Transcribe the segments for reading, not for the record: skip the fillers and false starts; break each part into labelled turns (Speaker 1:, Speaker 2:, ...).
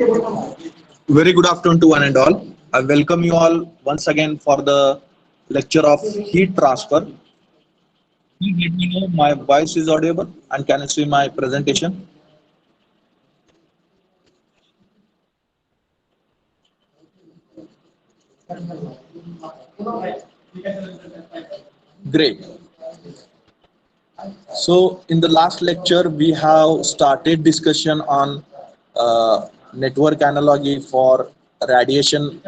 Speaker 1: Very good afternoon to one and all. I welcome you all once again for the lecture of heat transfer. Please let me know my voice is audible and can you see my presentation? Great. So in the last lecture, we have started discussion on network analogy for radiation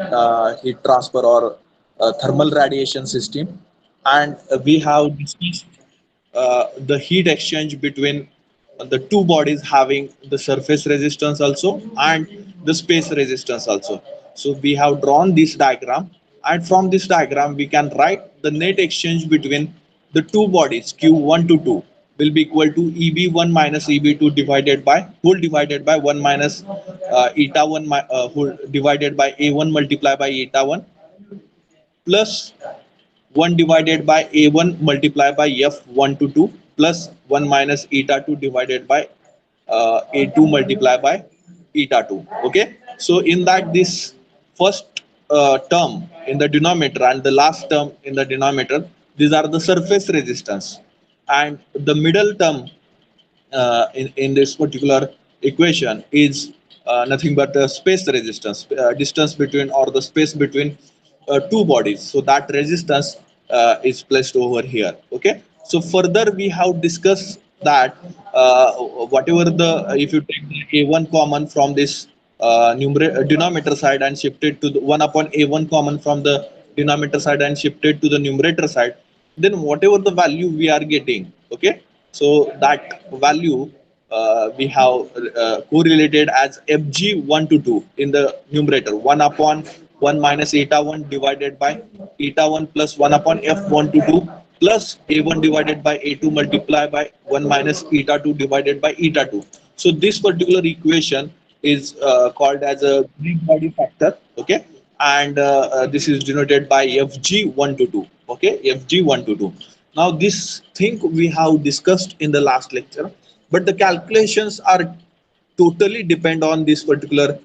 Speaker 1: heat transfer or thermal radiation system, and we have discussed the heat exchange between the two bodies having the surface resistance also and the space resistance also. So we have drawn this diagram, and from this diagram we can write the net exchange between the two bodies q1 to 2 will be equal to eb1 minus eb2 divided by whole divided by 1 minus eta 1 whole divided by a1 multiplied by eta 1 plus 1 divided by a1 multiplied by f1 to 2 plus 1 minus eta 2 divided by a2 multiplied by eta 2. Okay, so in that this first term in the denominator and the last term in the denominator, these are the surface resistance, and the middle term in this particular equation is nothing but the space resistance, distance between or the space between two bodies. So that resistance is placed over here. Okay. So further we have discussed that whatever the if you take the a1 common from this denominator side and shift it to the 1 upon a1 common from the denominator side and shift it to the numerator side, then whatever the value we are getting, okay, so that value we have correlated as fg1 to 2 in the numerator, 1 upon 1 minus eta 1 divided by eta 1 plus 1 upon f1 to 2 plus a1 divided by a2 multiplied by 1 minus eta 2 divided by eta 2. So this particular equation is called as a Greek body factor, okay, and this is denoted by fg1 to 2, okay, fg1 to 2. Now this thing we have discussed in the last lecture, but the calculations are totally depend on this particular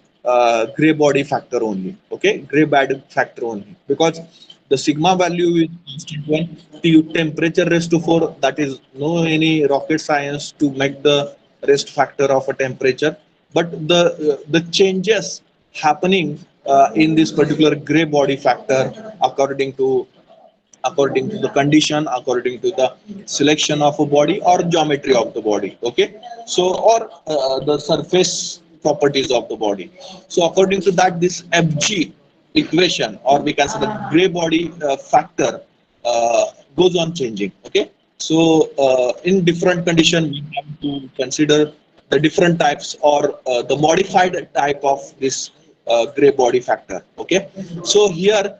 Speaker 1: gray body factor only, okay, gray body factor only, because the sigma value is constant one, the temperature raised to 4, that is no any rocket science to make the rest factor of a temperature, but the changes happening in this particular gray body factor according to the condition, according to the selection of a body or geometry of the body, okay, so or the surface properties of the body. So according to that, this fg equation, or we can say the gray body factor uh, goes on changing, okay. So in different condition we have to consider the different types or the modified type of this gray body factor, okay. So here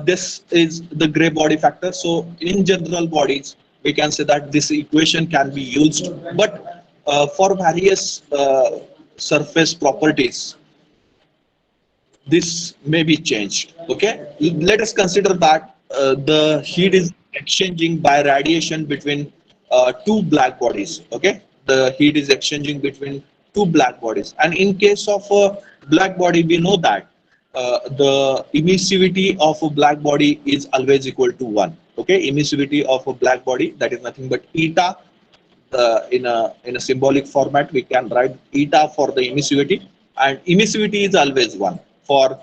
Speaker 1: this is the gray body factor. So in general bodies, we can say that this equation can be used, but for various surface properties, this may be changed. Okay, let us consider that the heat is exchanging by radiation between two black bodies. Okay, the heat is exchanging between two black bodies, and in case of a black body, we know that the emissivity of a black body is always equal to 1. Okay, emissivity of a black body, that is nothing but eta. In a symbolic format we can write eta for the emissivity, and emissivity is always 1 for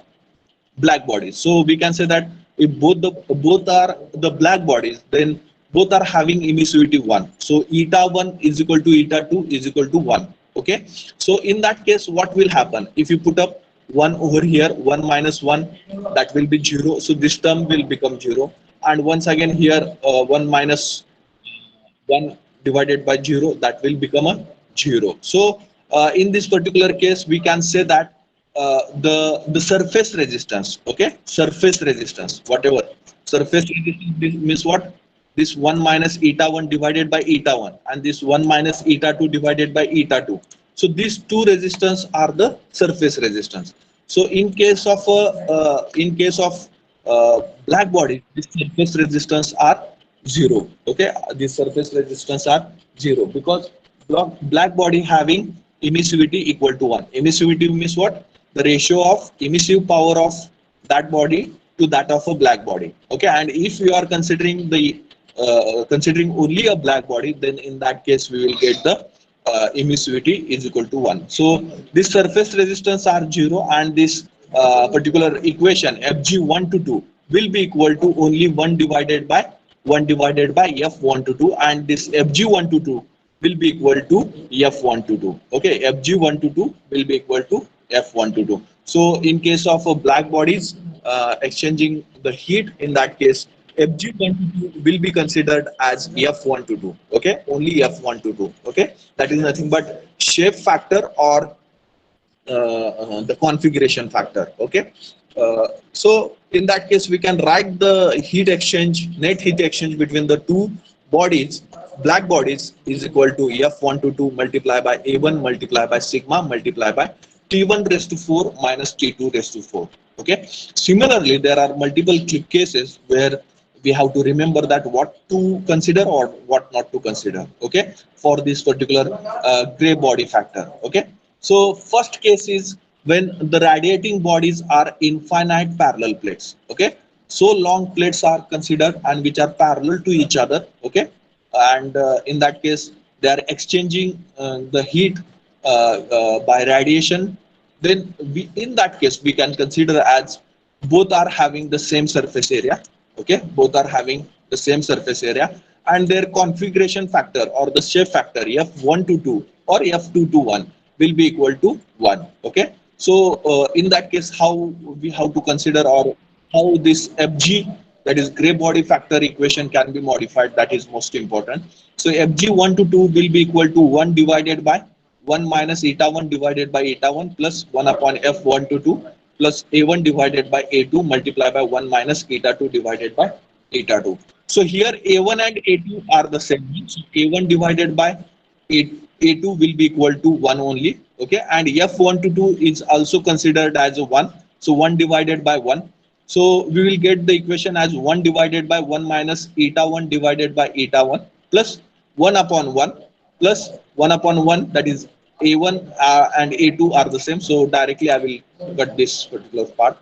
Speaker 1: black bodies. So we can say that if both are the black bodies, then both are having emissivity 1. So eta 1 is equal to eta 2 is equal to 1. Okay. So in that case, what will happen if you put up 1 over here, 1 minus 1, that will be 0. So this term will become 0. And once again here, 1 minus 1 divided by 0, that will become a 0. So in this particular case we can say that the surface resistance, okay, surface resistance, whatever surface resistance means what, this 1 minus eta 1 divided by eta 1 and this 1 minus eta 2 divided by eta 2. So these two resistance are the surface resistance. So in case of black body, the surface resistance are 0. Okay, the surface resistance are 0 because black body having emissivity equal to 1. Emissivity means what? the ratio of emissive power of that body to that of a black body. Okay, and if you are considering the considering only a black body, then in that case we will get the emissivity is equal to 1. So this surface resistance are 0, and this particular equation Fg1 to 2 will be equal to only 1 divided by F1 to 2, and this Fg1 to 2 will be equal to F1 to 2. Okay, Fg1 to 2 will be equal to F1 to 2. So in case of black bodies exchanging the heat, in that case Fg1 to 2 will be considered as F1 to 2. Okay, only F1 to 2. Okay, that is nothing but shape factor or the configuration factor. Okay, so in that case we can write the heat exchange, net heat exchange between the two bodies, black bodies, is equal to F1 to 2 multiplied by A1 multiplied by sigma multiplied by T1 raised to 4 minus T2 raised to 4. Okay, similarly there are multiple cases where we have to remember that what to consider or what not to consider. Okay, for this particular gray body factor. Okay, so first case is when the radiating bodies are infinite parallel plates. Okay, so long plates are considered and which are parallel to each other. Okay, and in that case they are exchanging the heat by radiation. Then in that case we can consider as both are having the same surface area. Okay, both are having the same surface area, and their configuration factor or the shape factor F1 to 2 or F2 to 1 will be equal to 1. Okay, so in that case how we have to consider, or how this Fg, that is gray body factor equation, can be modified, that is most important. So Fg1 to 2 will be equal to 1 divided by 1 minus eta 1 divided by eta 1 plus 1 upon F1 to 2 plus A1 divided by A2 multiplied by 1 minus eta 2 divided by eta 2. So here A1 and A2 are the same. So A1 divided by A2 will be equal to 1 only. Okay, and F1 to 2 is also considered as a 1. So 1 divided by 1. So we will get the equation as 1 divided by 1 minus eta 1 divided by eta 1 plus 1 upon 1 plus 1 upon 1, that is A1 and A2 are the same. So directly I will cut this particular part.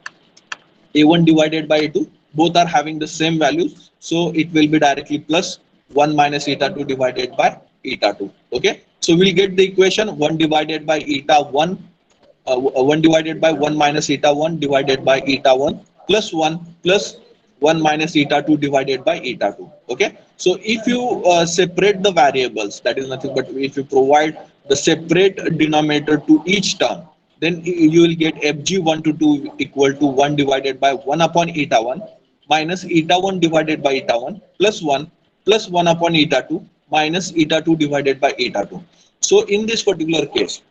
Speaker 1: A1 divided by A2, both are having the same values. So it will be directly plus 1 minus eta 2 divided by eta 2. Okay, so we'll get the equation 1 divided by eta 1, 1 divided by 1 minus eta 1 divided by eta 1 plus 1 plus 1 minus eta 2 divided by eta 2. Okay, so if you separate the variables, that is nothing but if you provide the separate denominator to each term, then you will get Fg1 to 2 equal to 1 divided by 1 upon eta 1 minus eta 1 divided by eta 1 plus 1 upon eta 2 minus eta 2 divided by eta 2. So in this particular case,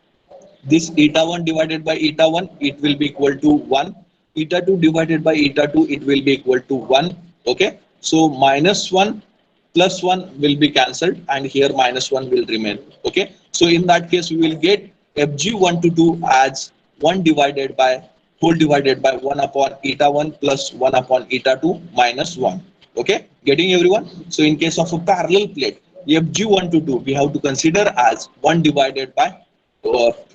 Speaker 1: this eta 1 divided by eta 1, it will be equal to 1. Eta 2 divided by eta 2, it will be equal to 1. Okay, so minus 1 plus 1 will be cancelled, and here minus 1 will remain. Okay, so in that case we will get Fg1 to 2 as 1 divided by 1 upon eta 1 plus 1 upon eta 2 minus 1. Okay, getting everyone? So in case of a parallel plate, Fg1 to 2 we have to consider as 1 divided by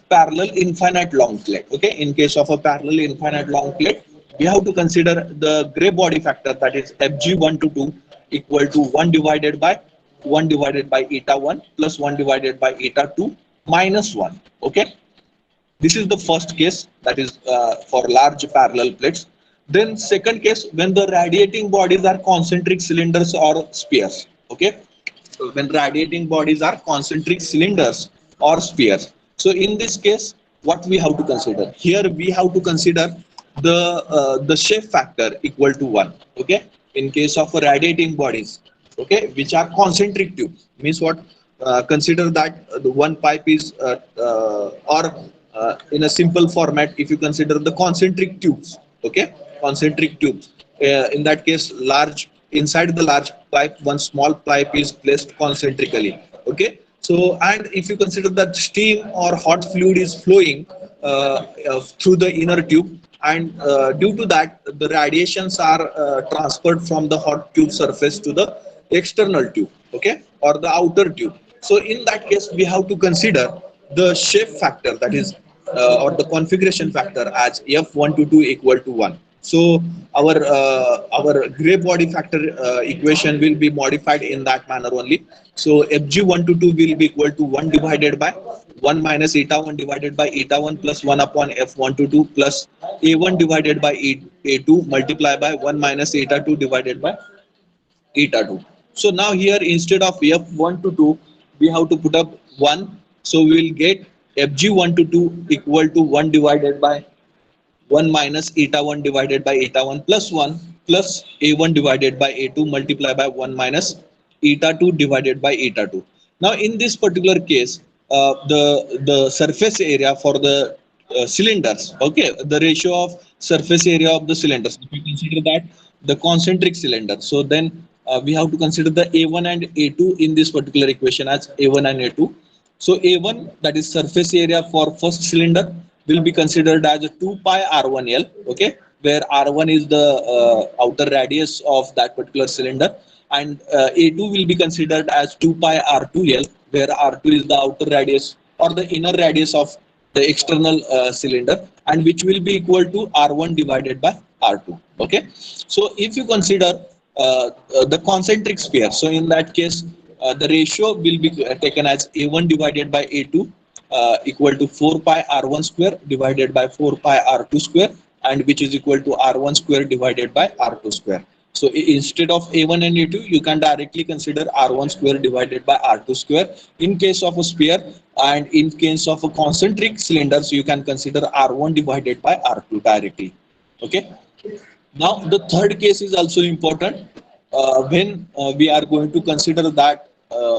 Speaker 1: parallel infinite long plate. Okay, in case of a parallel infinite long plate, we have to consider the gray body factor, that is Fg1 to 2 equal to 1 divided by eta 1 plus 1 divided by eta 2 minus 1. Okay, this is the first case, that is for large parallel plates. Then second case, when the radiating bodies are concentric cylinders or spheres. Okay, when radiating bodies are concentric cylinders or spheres. So in this case, what we have to consider? Here we have to consider the shape factor equal to 1. Okay, in case of radiating bodies, okay, which are concentric tubes, means what? Consider that the one pipe is in a simple format, if you consider the concentric tubes. Okay, concentric tubes. In that case, large, inside the large pipe, one small pipe is placed concentrically. Okay, so and if you consider that steam or hot fluid is flowing through the inner tube, and due to that the radiations are transferred from the hot tube surface to the external tube, okay, or the outer tube. So in that case we have to consider the shape factor, that is or the configuration factor as F122 equal to 1. So our gray body factor equation will be modified in that manner only. So Fg122 will be equal to 1 divided by 1 minus eta 1 divided by eta 1 plus 1 upon F122 plus A1 divided by A2 multiply by 1 minus eta 2 divided by eta 2. So now here instead of F1 to 2, we have to put up 1. So we will get Fg1 to 2 equal to 1 divided by 1 minus eta 1 divided by eta 1 plus 1 plus A1 divided by A2 multiply by 1 minus eta 2 divided by eta 2. Now in this particular case, the surface area for the cylinders, okay, the ratio of surface area of the cylinders, if we consider that the concentric cylinder, so then we have to consider the A1 and A2 in this particular equation as A1 and A2. So A1, that is surface area for first cylinder, will be considered as a 2 pi R1L, okay, where R1 is the outer radius of that particular cylinder, and A2 will be considered as 2 pi R2L, where R2 is the outer radius or the inner radius of the external cylinder, and which will be equal to R1 divided by R2, okay. So if you consider the concentric sphere, so in that case the ratio will be taken as A1 divided by A2 equal to 4 pi R1 square divided by 4 pi R2 square, and which is equal to R1 square divided by R2 square. So instead of A1 and A2, you can directly consider R1 square divided by R2 square in case of a sphere, and in case of a concentric cylinder, so you can consider R1 divided by R2 directly. Okay. Now the third case is also important when we are going to consider that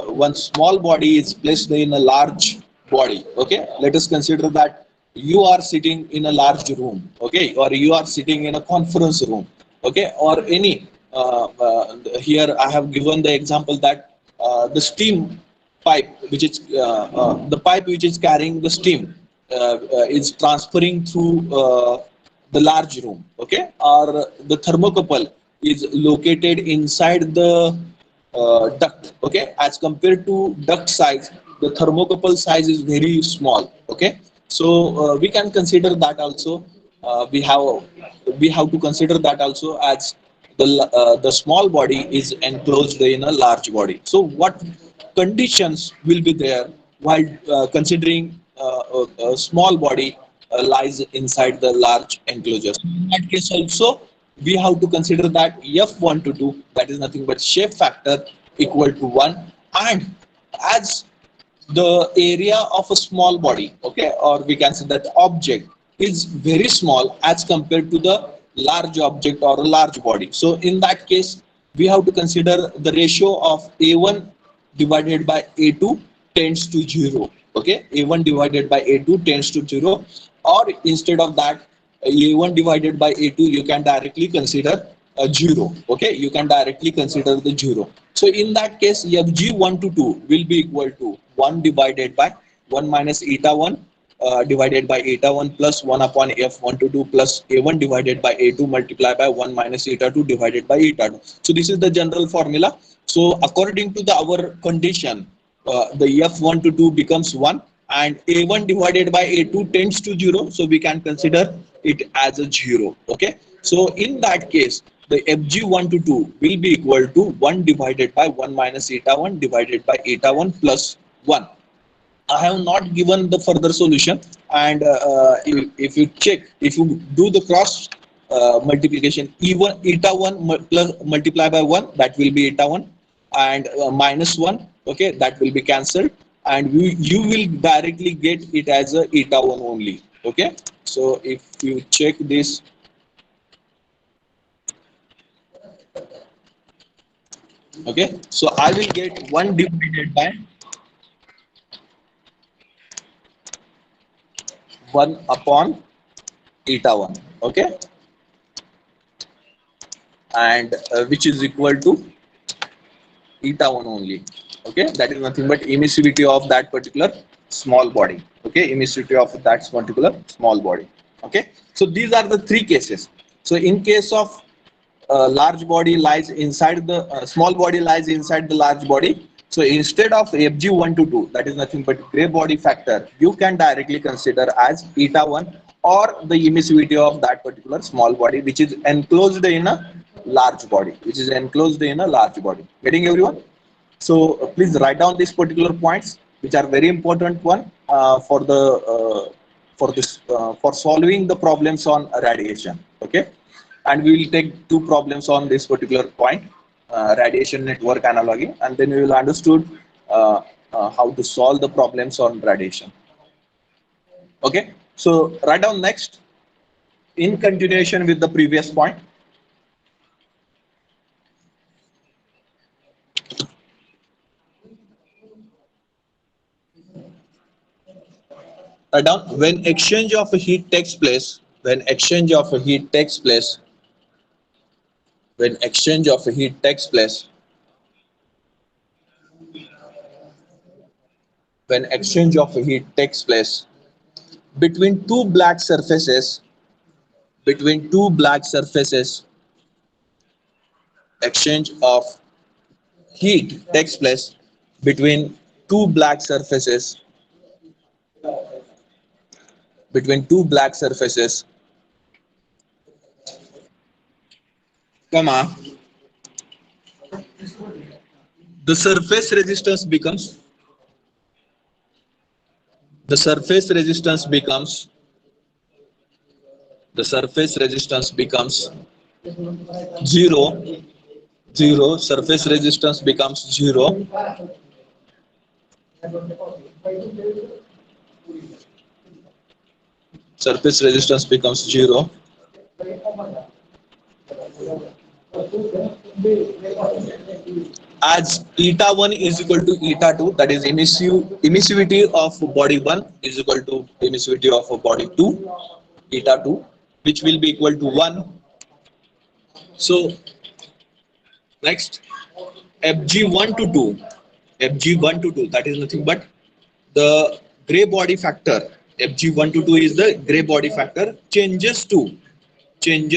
Speaker 1: one small body is placed in a large body. Okay, let us consider that you are sitting in a large room, okay, or you are sitting in a conference room, okay, or any here I have given the example that the pipe which is the pipe which is carrying the steam is transferring through the large room, okay, or the thermocouple is located inside the duct, okay, as compared to duct size, the thermocouple size is very small, okay. So we can consider that also. We have to consider that also as the small body is enclosed in a large body. So what conditions will be there while considering a small body lies inside the large enclosure? So in that case also, we have to consider that F1 to 2, that is nothing but shape factor, equal to 1, and as the area of a small body, okay, or we can say that object is very small as compared to the large object or a large body. So in that case, we have to consider the ratio of A1 divided by A2 tends to 0, okay. A1 divided by A2 tends to 0, or instead of that, A1 divided by A2, you can directly consider 0, okay, you can directly consider the 0. So in that case, Fg1 to 2 will be equal to 1 divided by 1 minus eta 1 divided by eta 1 plus 1 upon F1 to 2 plus A1 divided by A2 multiplied by 1 minus eta 2 divided by eta 2. So this is the general formula. So according to our condition, the F1 to 2 becomes 1, and A1 divided by A2 tends to 0, so we can consider it as a 0, okay. So in that case, the Fg1 to 2 will be equal to 1 divided by 1 minus eta 1 divided by eta 1 plus 1. I have not given the further solution, and if you check, if you do the cross multiplication, E1 eta 1 plus multiply by 1, that will be eta 1, and minus 1, okay, that will be cancelled, and you will directly get it as a eta 1 only, okay. So if you check this, okay, so I will get 1 divided by 1 upon eta 1, okay, and which is equal to eta 1 only, okay. That is nothing but emissivity of that particular small body, okay, emissivity of that particular small body, okay. So these are the three cases. So in case of large body lies inside the small body lies inside the large body, So instead of Fg1 to 2, that is nothing but gray body factor, you can directly consider as eta 1 or the emissivity of that particular small body which is enclosed in a large body, Getting everyone? So please write down these particular points which are very important one for solving the problems on radiation. Okay, and we will take two problems on this particular point, radiation network analogy, and then we will understood how to solve the problems on radiation. Okay, so write down next in continuation with the previous point. Write down when exchange of heat takes place. When exchange of heat takes place. When exchange of heat takes place. When exchange of heat takes place between two black surfaces. Between two black surfaces. Exchange of heat takes place between two black surfaces. Between two black surfaces, comma, the surface resistance becomes the surface resistance becomes the surface resistance becomes zero. Surface resistance becomes zero. Surface resistance becomes zero as eta 1 is equal to eta 2, that is emissivity of body 1 is equal to emissivity of body 2, eta 2, which will be equal to 1. So next, Fg1 to 2, Fg1 to 2, that is nothing but the gray body factor. Fg1 to 2 is the gray body factor, changes to shape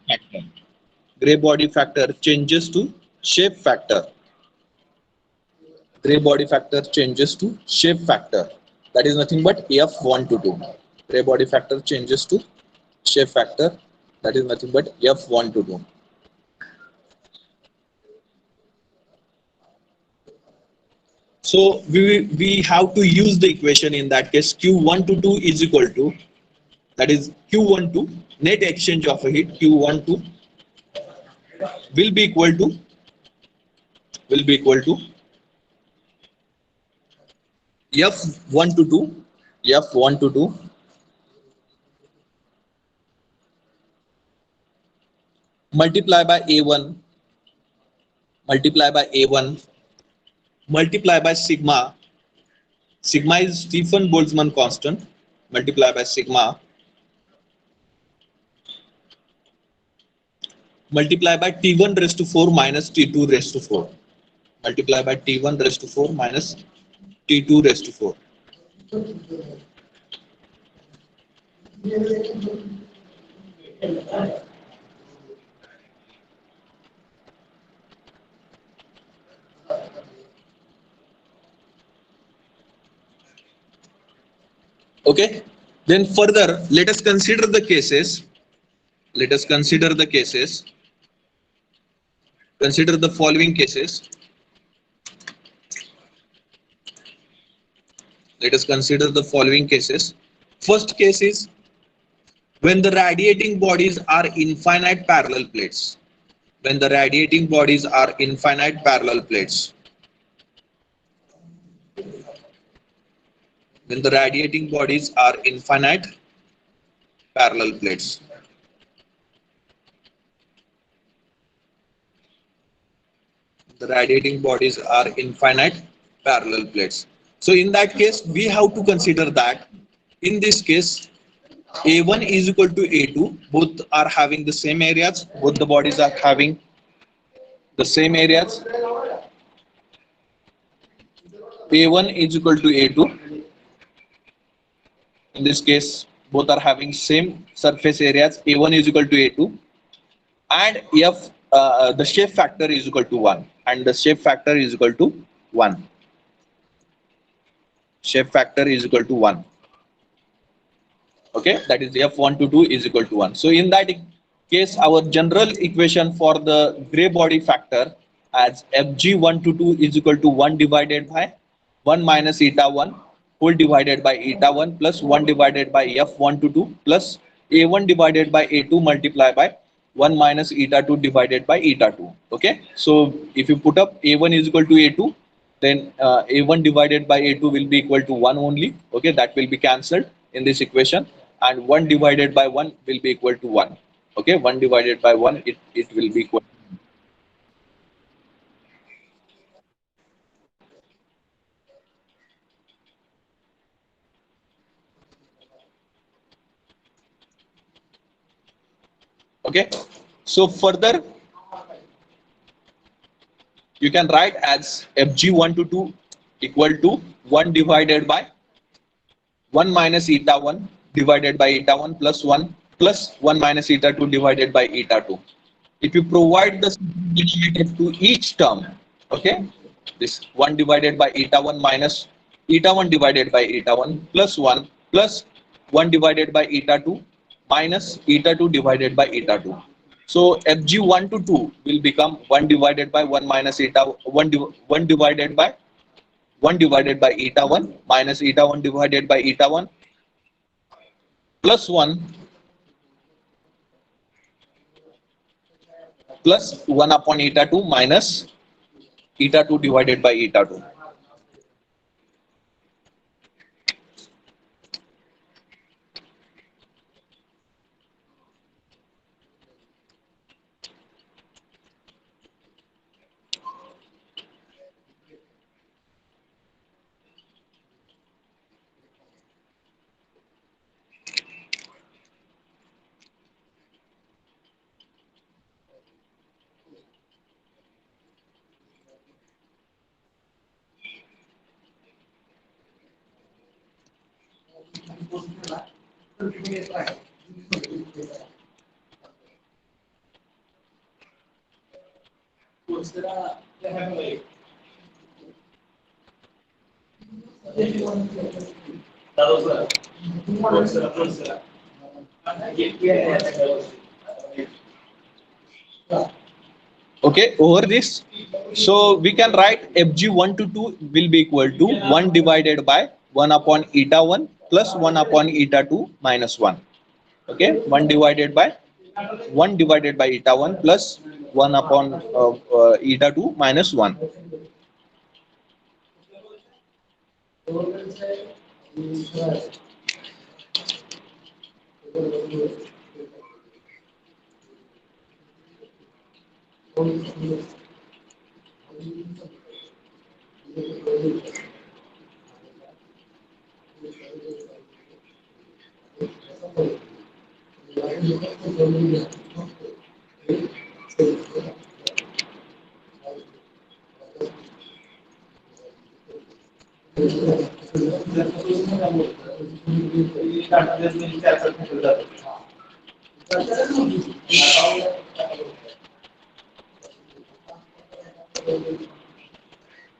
Speaker 1: factor. Gray body factor changes to shape factor. Gray body factor changes to shape factor, that is nothing but F1 to 2. Gray body factor changes to shape factor, that is nothing but F1 to 2. So we have to use the equation in that case. Q1 to 2 is equal to, that is Q1 to net exchange of heat, Q1 to will be equal to F1 to 2 multiply by A1 multiply by sigma. Sigma is Stefan Boltzmann constant, multiply by sigma, multiply by T1 raised to 4 minus T2 raised to 4. Multiply by T1 raised to 4 minus T2 raised to 4. Okay, then further let us consider the cases. Consider the following cases. Let us consider the following cases. First case is when the radiating bodies are infinite parallel plates. When the radiating bodies are infinite parallel plates. When the radiating bodies are infinite parallel plates. The radiating bodies are infinite parallel plates. So in that case, we have to consider that in this case, A1 is equal to A2. Both are having the same areas. Both the bodies are having the same areas. A1 is equal to A2. In this case, both are having same surface areas. A1 is equal to A2. And the shape factor is equal to 1, and the shape factor is equal to 1. Shape factor is equal to 1. Okay, that is f1 to 2 is equal to 1. So in that case, our general equation for the gray body factor as fg1 to 2 is equal to 1 divided by 1 minus eta 1 whole divided by eta 1 plus 1 divided by f1 to 2 plus a1 divided by a2 multiplied by 1 minus eta 2 divided by eta 2. Okay, so if you put up a1 is equal to a2, then a1 divided by a2 will be equal to 1 only. Okay, that will be cancelled in this equation, and 1 divided by 1 will be equal to 1. Okay, 1 divided by 1, it will be equal. Okay, so further you can write as fg1 to 2 equal to 1 divided by 1 minus eta 1 divided by eta 1 plus 1 plus 1 minus eta 2 divided by eta 2. If you provide the denominator to each term, okay, this 1 divided by eta 1 minus eta 1 divided by eta 1 plus 1 divided by eta 2 minus eta 2 divided by eta 2. So fg1 to 2 will become 1 divided by 1 minus eta 1, 1 divided by 1 divided by eta 1 minus eta 1 divided by eta 1 plus 1 plus 1 upon eta 2 minus eta 2 divided by eta 2. Okay, over this, so we can write fg1 to 2 will be equal to 1 divided by 1 upon eta 1 plus 1 upon eta 2 minus 1. Okay, 1 divided by 1 divided by eta 1 plus 1 upon eta 2 minus 1.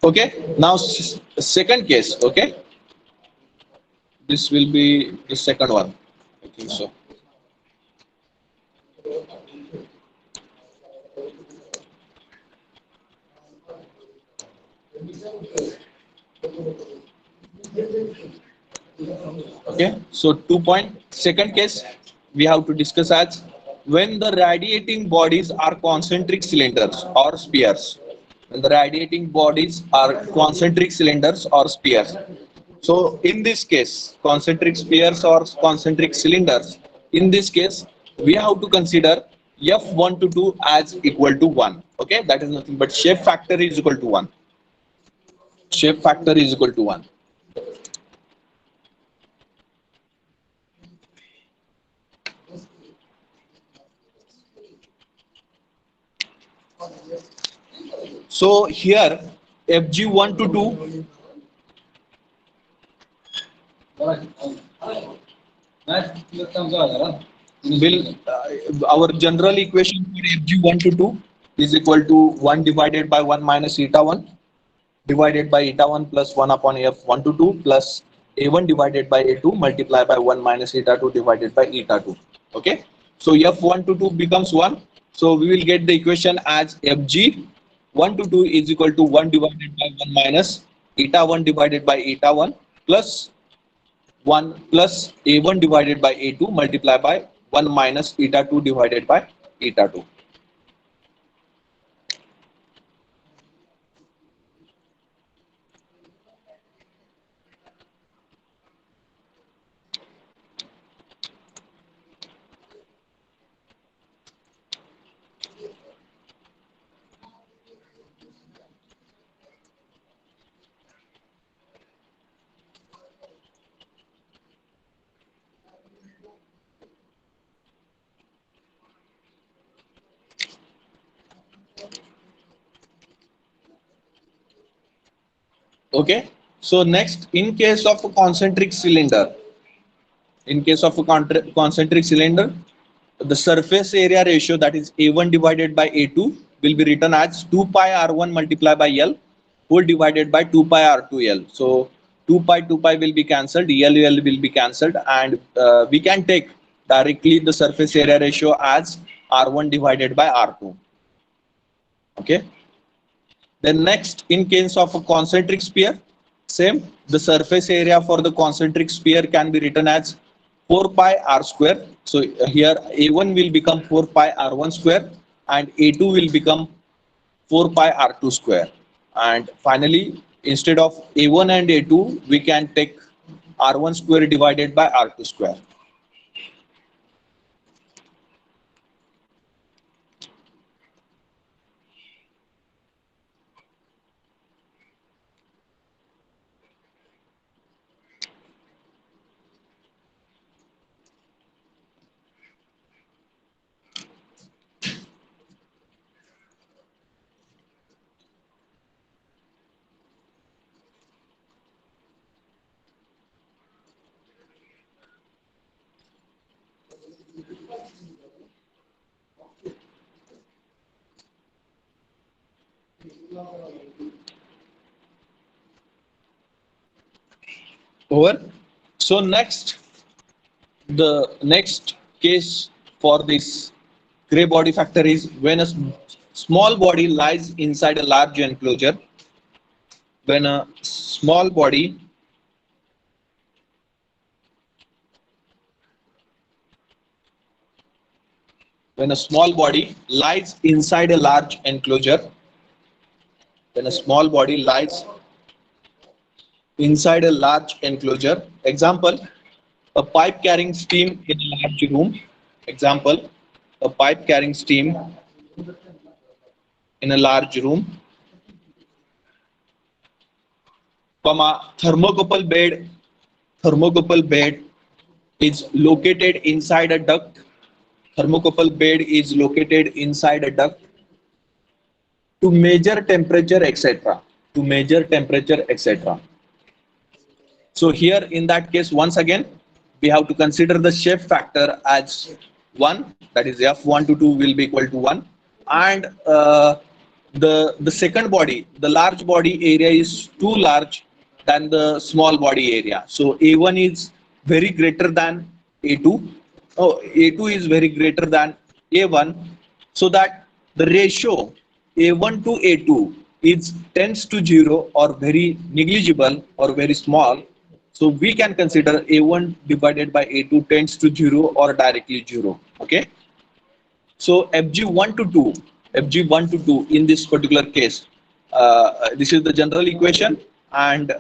Speaker 1: Okay, now second case. Okay, this will be the second one, I think so. Okay, so 2 point second case we have to discuss as when the radiating bodies are concentric cylinders or spheres. When the radiating bodies are concentric cylinders or spheres. So in this case, concentric spheres or concentric cylinders, in this case, we have to consider f1 to 2 as equal to 1. Okay, that is nothing but shape factor is equal to 1. Shape factor is equal to 1. So here fg1 to 2 will our general equation for fg1 to 2 is equal to 1 divided by 1 minus eta 1 divided by eta 1 plus 1 upon f1 to 2 plus a1 divided by a2 multiply by 1 minus eta 2 divided by eta 2. Okay, so f1 to 2 becomes 1. So we will get the equation as fg 1 to 2 is equal to 1 divided by 1 minus eta 1 divided by eta 1 plus 1 plus a1 divided by a2 multiply by 1 minus eta 2 divided by eta 2. Okay, so next, in case of a concentric cylinder, concentric cylinder, the surface area ratio, that is A1 divided by A2, will be written as 2 pi R1 multiplied by L whole divided by 2 pi R2L. So 2 pi will be cancelled, L will be cancelled, and we can take directly the surface area ratio as R1 divided by R2. Okay. Then next, in case of a concentric sphere, same, the surface area for the concentric sphere can be written as 4 pi r square. So here A1 will become 4 pi r1 square and A2 will become 4 pi r2 square. And finally, instead of A1 and A2, we can take r1 square divided by r2 square. Over. So the next case for this gray body factor is when a small body lies inside a large enclosure. When a small body lies inside a large enclosure, when a small body lies inside a large enclosure, example, a pipe carrying steam in a large room, example, a pipe carrying steam in a large room, comma, thermocouple bed is located inside a duct, thermocouple bed is located inside a duct to measure temperature, etc. To measure temperature, etc. So here in that case, once again, we have to consider the shape factor as 1, that is F1 to 2 will be equal to 1, and the second body, the large body area is too large than the small body area. So A1 is very greater than A2. Oh, A2 is very greater than A1, so that the ratio A1 to A2 is tends to 0 or very negligible or very small. So we can consider A1 divided by A2 tends to 0 or directly 0. Okay. So Fg1 to 2, Fg1 to 2 in this particular case, this is the general equation, and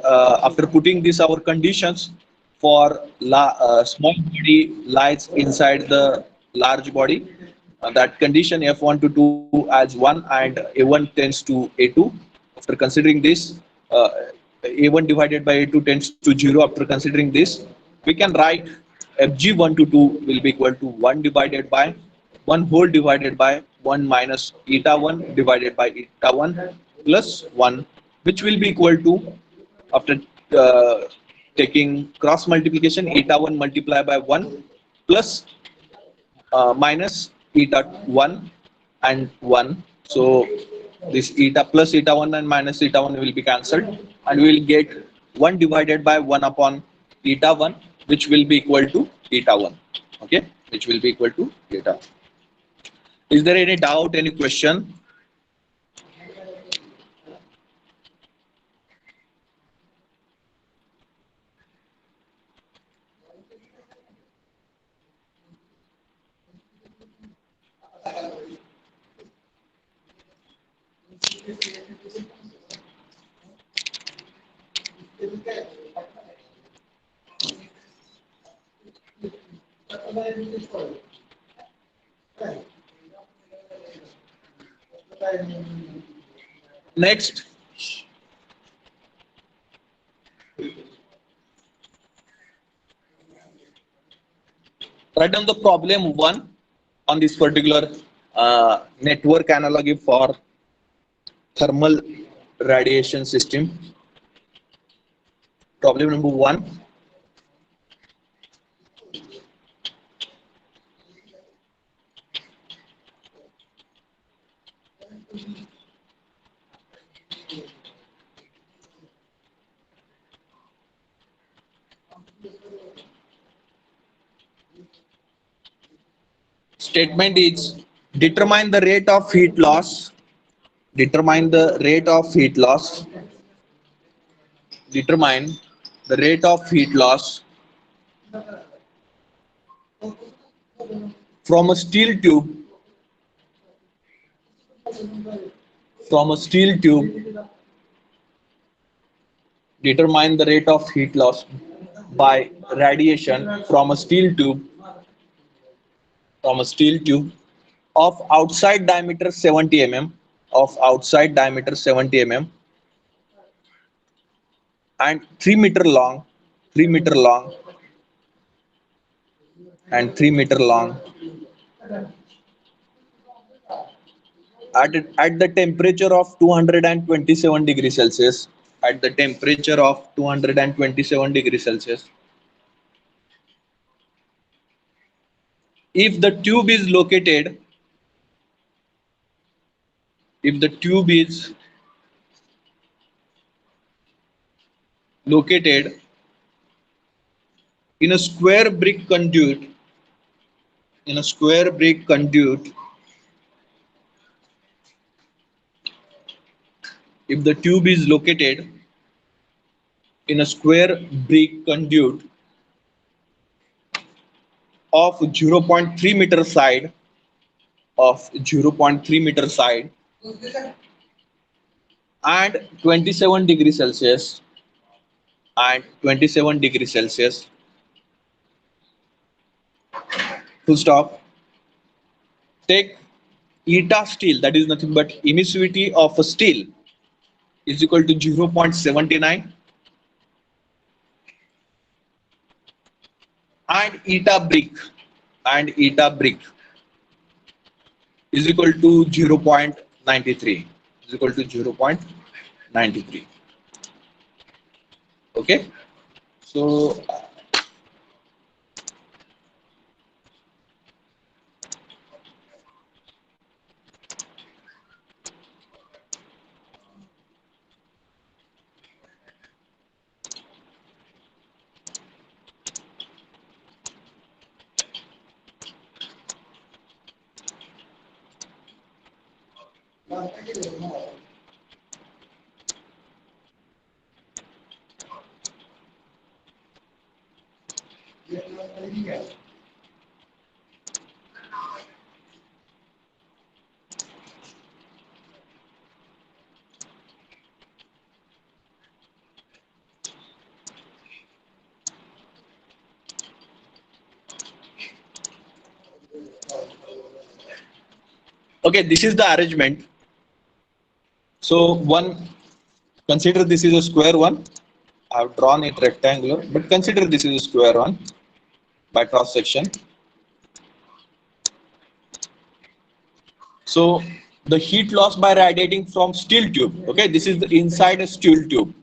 Speaker 1: after putting this our conditions for small body lies inside the large body, that condition F1 to 2 as 1 and A1 tends to A2. After considering this, A1 divided by A2 tends to 0. After considering this, we can write Fg1 to 2 will be equal to 1 divided by 1 whole divided by 1 minus eta 1 divided by eta 1 plus 1, which will be equal to, after taking cross multiplication, eta 1 multiplied by 1 plus minus eta 1 and 1 So this eta plus eta 1 and minus eta 1 will be cancelled, and we will get 1 divided by 1 upon eta 1, which will be equal to eta 1. Okay, which will be equal to eta. Is there any doubt, any question? Next, write down the problem 1 on this particular network analogy for thermal radiation system. Problem number 1. Statement is determine the rate of heat loss. Determine the rate of heat loss. Determine the rate of heat loss from a steel tube. From a steel tube. Determine the rate of heat loss by radiation from a steel tube. From a steel tube of outside diameter 70 mm. Of outside diameter 70 mm. And 3 meter long. 3 meter long. And 3 meter long. At the temperature of 227 degrees Celsius. At the temperature of 227 degrees Celsius. If the tube is located, if the tube is located in a square brick conduit, in a square brick conduit, if the tube is located in a square brick conduit of 0.3 meter side, of 0.3 meter side and 27 degrees Celsius, and 27 degrees Celsius, full stop. Take eta steel, that is nothing but emissivity of a steel, is equal to 0.79, and eta brick, is equal to 0.93, is equal to 0.93. Okay, so okay, this is the arrangement. So one, consider this is a square one. I have drawn it rectangular, but consider this is a square one by cross section. So the heat loss by radiating from steel tube, okay, this is the inside a steel tube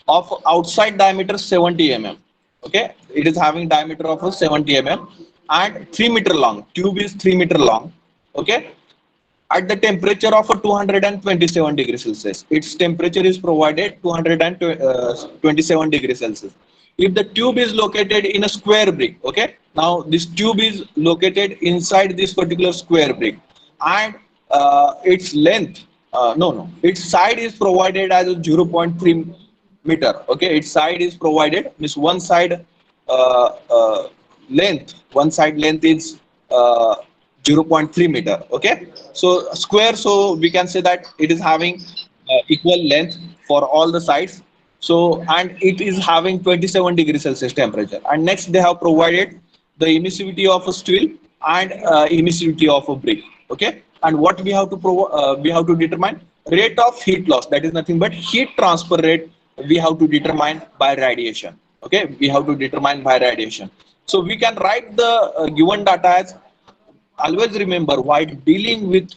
Speaker 1: of outside diameter 70 mm. Okay, it is having diameter of 70 mm and 3 meter long. Tube is 3 meter long. Okay, at the temperature of a 227 degrees Celsius. Its temperature is provided 227 degrees Celsius. If the tube is located in a square brick, okay, now this tube is located inside this particular square brick, and its length, its side is provided as a 0.3 meter. Okay, its side is provided, means one side one side length is 0.3 meter. Okay, so square, so we can say that it is having equal length for all the sides. So, and it is having 27 degrees Celsius temperature. And next they have provided the emissivity of a steel and emissivity of a brick. Okay, and what we have to we have to determine rate of heat loss, that is nothing but heat transfer rate, we have to determine by radiation. Okay, we have to determine by radiation. So we can write the given data as, always remember, while dealing with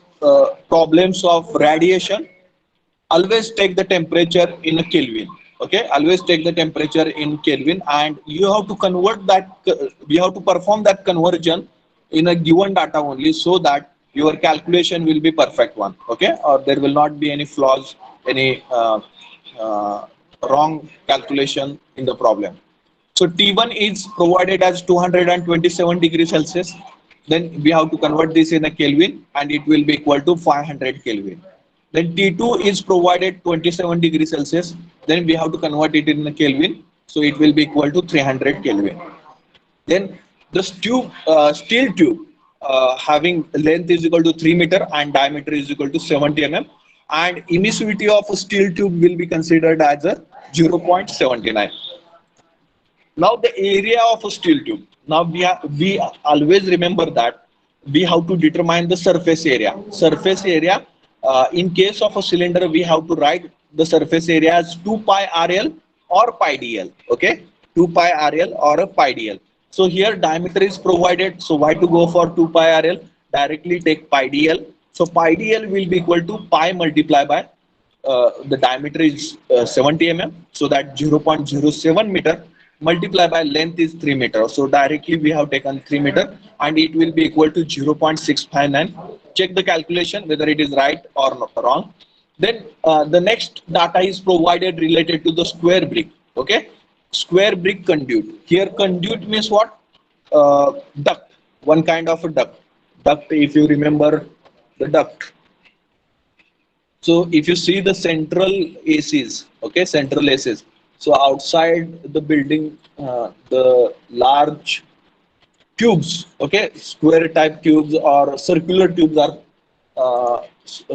Speaker 1: problems of radiation, always take the temperature in a Kelvin. Okay, always take the temperature in Kelvin, and you have to convert that, we have to perform that conversion in a given data only, so that your calculation will be perfect one. Okay, or there will not be any flaws, any uh, wrong calculation in the problem. So T1 is provided as 227 degrees Celsius. Then we have to convert this in a Kelvin, and it will be equal to 500 Kelvin. Then T2 is provided 27 degrees Celsius. Then we have to convert it in a Kelvin. So it will be equal to 300 Kelvin. Then the steel tube having length is equal to 3 meter and diameter is equal to 70 mm. And emissivity of a steel tube will be considered as a 0.79. Now the area of a steel tube. Now we always remember that we have to determine the surface area. Surface area, in case of a cylinder, we have to write the surface area as 2 pi RL or pi DL. Okay, 2 pi RL or a pi DL. So here diameter is provided. So why to go for 2 pi RL? Directly take pi DL. So pi DL will be equal to pi multiplied by the diameter is 70 mm. So that 0.07 meter multiplied by length is 3 meter. So directly we have taken 3 meter, and it will be equal to 0.659. Check the calculation whether it is right or not, wrong. Then the next data is provided related to the square brick. Okay, square brick conduit. Here conduit means what? Duct, one kind of a duct. Duct, if you remember the duct. So if you see the central ACs, okay, central ACs. So outside the building, the large tubes, okay, square type tubes or circular tubes are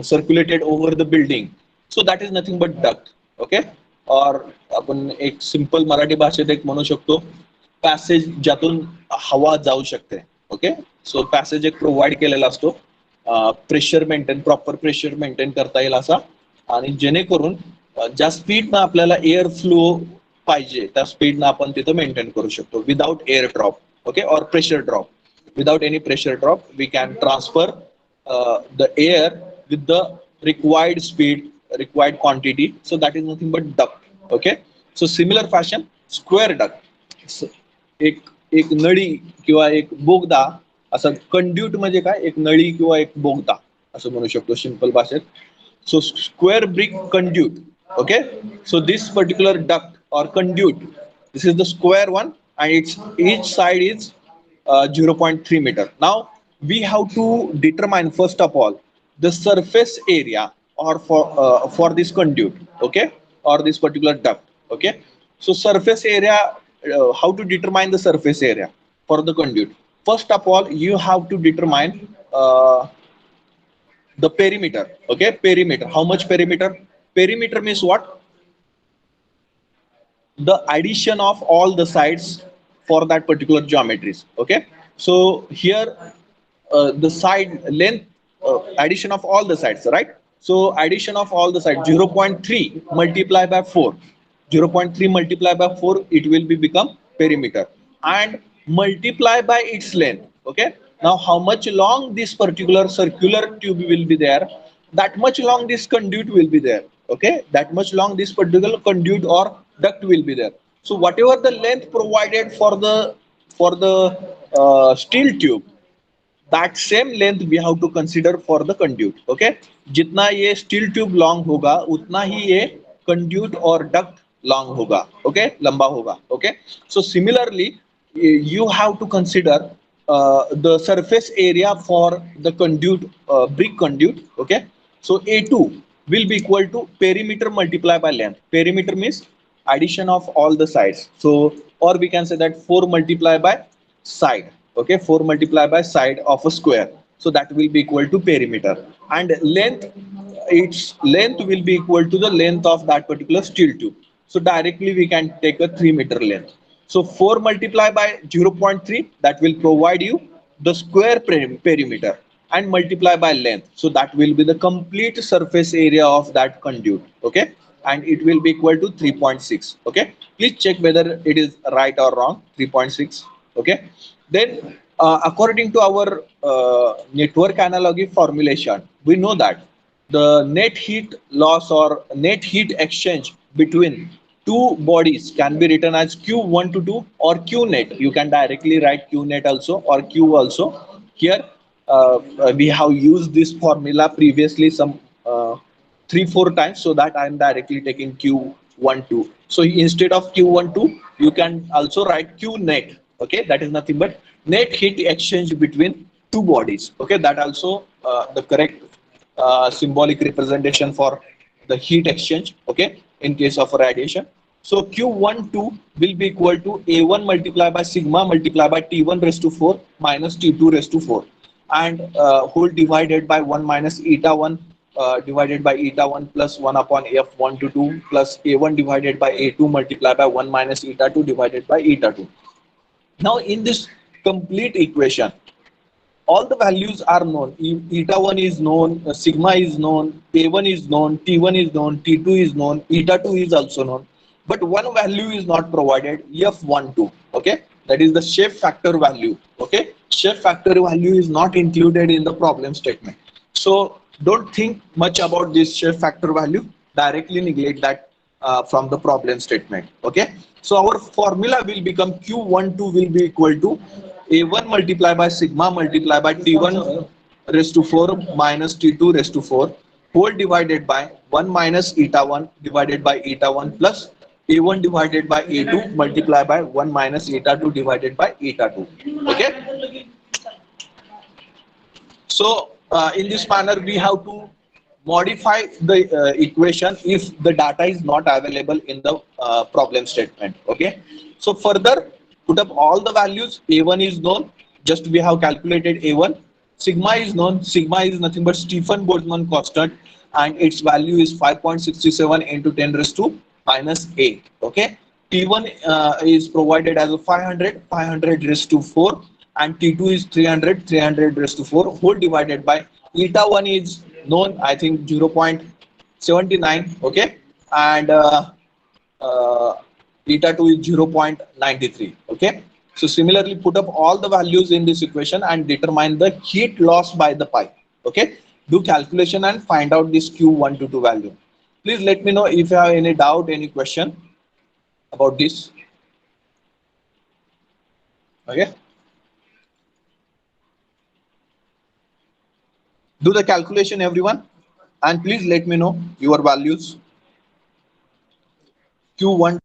Speaker 1: circulated over the building. So that is nothing but duct. Okay, or आपण एक simple Marathi भाषेत एक म्हणू शकतो passage ज्यातून हवा जाऊ शकते. ओके, सो पॅसेज एक प्रोव्हाइड केलेला असतो pressure maintain, proper pressure maintain करता येईल असा, आणि जेणेकरून ज्या स्पीडनं आपल्याला एअर फ्लो पाहिजे त्या स्पीडनं आपण तिथं मेंटेन करू शकतो without air drop. Okay, or pressure drop. Without any pressure drop, we can transfer the air with the required speed, required quantity. So that is nothing but duct. Okay, so similar fashion, square duct. So, एक नळी किंवा एक बोगदा, असं conduit म्हणजे काय, एक नळी किंवा एक बोगदा असं म्हणू शकतो सिंपल भाषेत. So square brick conduit. Okay, so this particular duct or conduit, this is the square one, and each side is 0.3 meter. Now we have to determine first of all the surface area or for this conduit, okay, or this particular duct. Okay, so surface area, how to determine the surface area for the conduit? First of all, you have to determine the perimeter. Okay, perimeter. How much perimeter? Perimeter means what? The addition of all the sides for that particular geometries. Okay, so here the side length, addition of all the sides, right? So addition of all the sides, 0.3 multiplied by 4, 0.3 multiplied by 4, it will become perimeter, and multiply by its length. Okay, now how much long this particular circular tube will be there, that much long this conduit will be there. Okay, that much long this particular conduit or duct will be there. So whatever the length provided for the steel tube, that same length we have to consider for the conduit. Okay, जितना ये steel tube long होगा उतना ही ये conduit और duct long होगा. Okay, लंबा होगा. Okay, so similarly you have to consider the surface area for the conduit, brick conduit. Okay, so A2 will be equal to perimeter multiplied by length. Perimeter means addition of all the sides. So, or we can say that 4 multiplied by side. Okay, 4 multiplied by side of a square. So that will be equal to perimeter. And length, its length will be equal to the length of that particular steel tube. So directly we can take a 3 meter length. So 4 multiplied by 0.3, that will provide you the square perimeter, and multiply by length. So that will be the complete surface area of that conduit. Okay, and it will be equal to 3.6. Okay, please check whether it is right or wrong. 3.6. Okay, then according to our network analogy formulation, we know that the net heat loss or net heat exchange between two bodies can be written as Q1 to 2 or Q net. You can directly write Q net also or Q also. Here we have used this formula previously some 3-4 times, so that I am directly taking Q12. So instead of Q12, you can also write Q net. Okay, that is nothing but net heat exchange between two bodies. Okay, that also the correct symbolic representation for the heat exchange. Okay, in case of radiation. So Q12 will be equal to A1 multiplied by sigma multiplied by T1 raised to 4 minus T2 raised to 4, and whole divided by 1 minus eta 1 divided by eta 1 plus 1 upon F1 to 2 plus A1 divided by A2 multiplied by 1 minus eta 2 divided by eta 2. Now in this complete equation, all the values are known. Eta 1 is known, sigma is known, A1 is known, T1 is known, T2 is known, eta 2 is also known. But one value is not provided, F12. Okay, that is the shape factor value. Okay, shape factor value is not included in the problem statement. So don't think much about this shape factor value. Directly neglect that from the problem statement. Okay, so our formula will become Q12 will be equal to A1 multiplied by sigma multiplied by T1 raised to 4 minus T2 raised to 4 whole divided by 1 minus eta 1 divided by eta 1 plus A1 divided by A2 multiplied by 1 minus eta 2 divided by eta 2. Okay, so in this manner we have to modify the equation if the data is not available in the problem statement. Okay, so further put up all the values. A1 is known, just we have calculated A1. Sigma is known, sigma is nothing but Stephen Boltzmann constant, and its value is 5.67 into 10 raised to minus 8. Okay, T1 is provided as a 500 raised to 4, and T2 is 300 raised to 4 whole divided by eta 1 is known, I think 0.79. Okay, and uh, eta 2 is 0.93. Okay, so similarly put up all the values in this equation and determine the heat loss by the pipe. Okay, do calculation and find out this Q122 value. Please let me know if you have any doubt, any question about this. Okay, do the calculation everyone, and please let me know your values. Q1.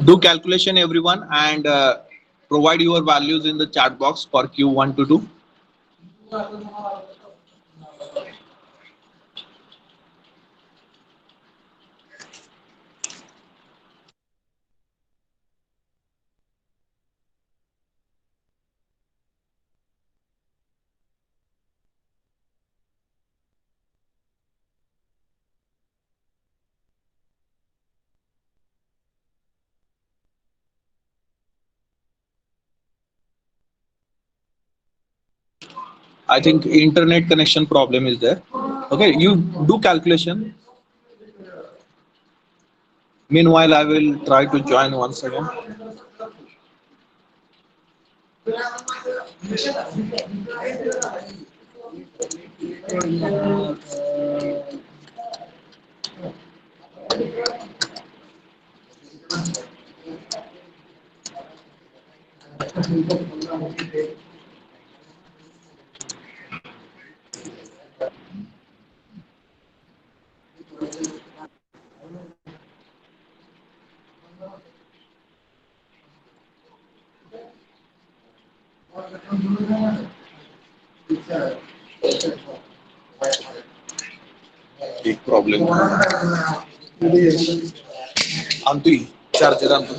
Speaker 1: Do calculation everyone and provide your values in the chat box for Q1 to do. I think internet connection problem is there. Okay, you do calculation. Meanwhile, I will try to join once again. एक problem आणतोय charger आणतो.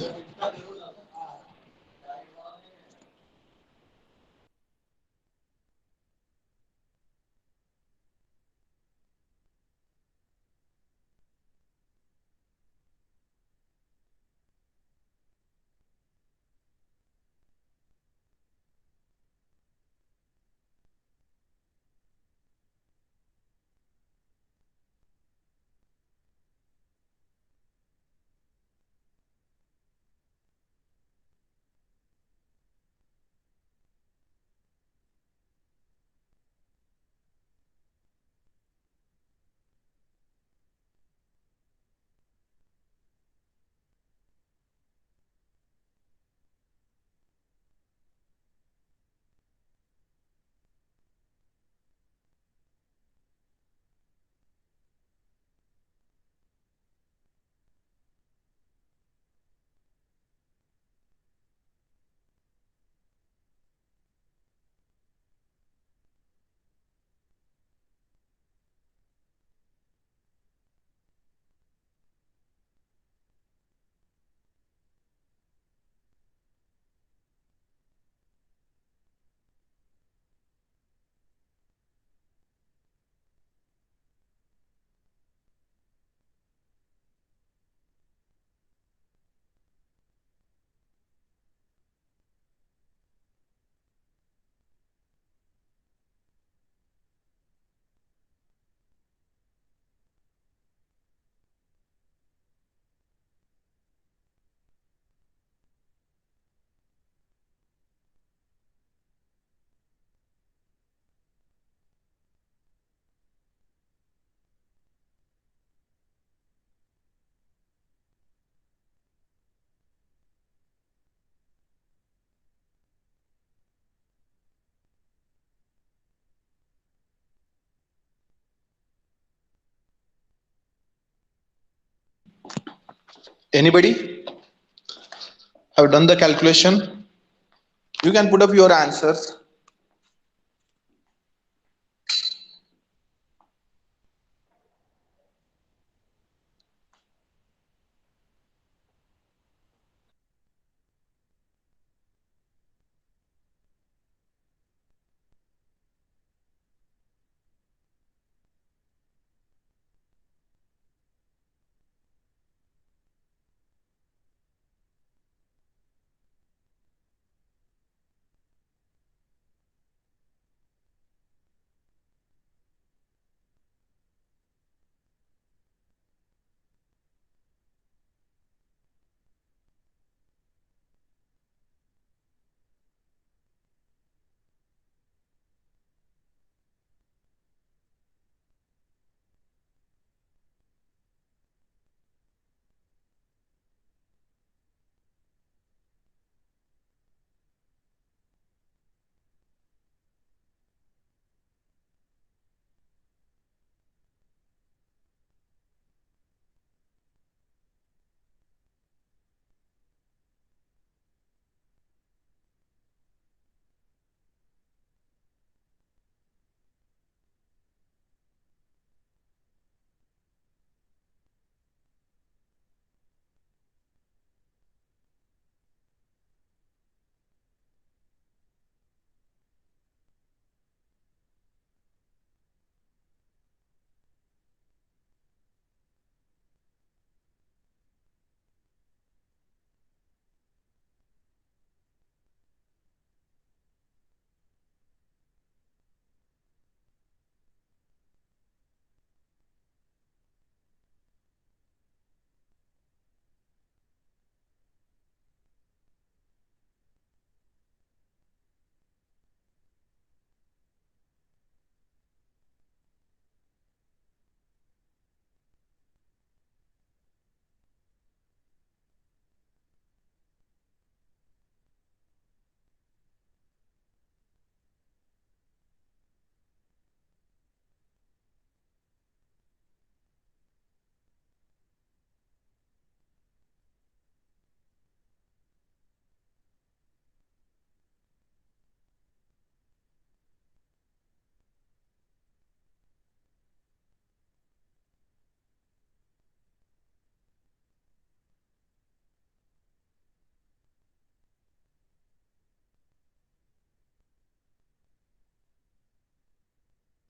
Speaker 1: Anybody have done the calculation? You can put up your answers.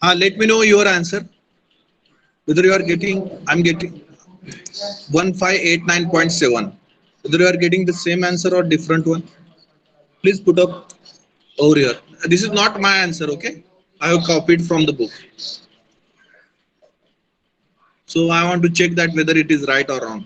Speaker 1: Let me know your answer. Whether you are getting, I'm getting 1589.7. Whether you are getting the same answer or different one, please put up over here. This is not my answer, okay? I have copied from the book. So I want to check that whether it is right or wrong.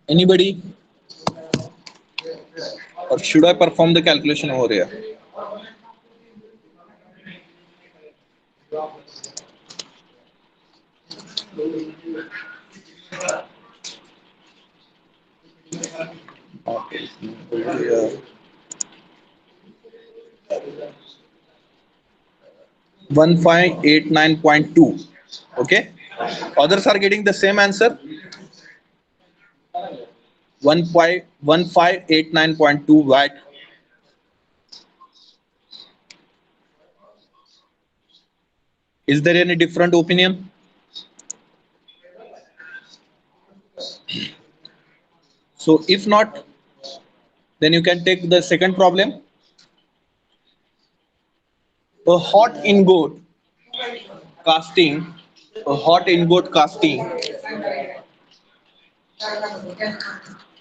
Speaker 1: Anybody? Or should I perform the calculation over here? Okay. Over here. 1589.2. Okay. Others are getting the same answer. 1589.2 watt. Is there any different opinion? So if not, then you can take the second problem. A hot ingot casting, a hot ingot casting,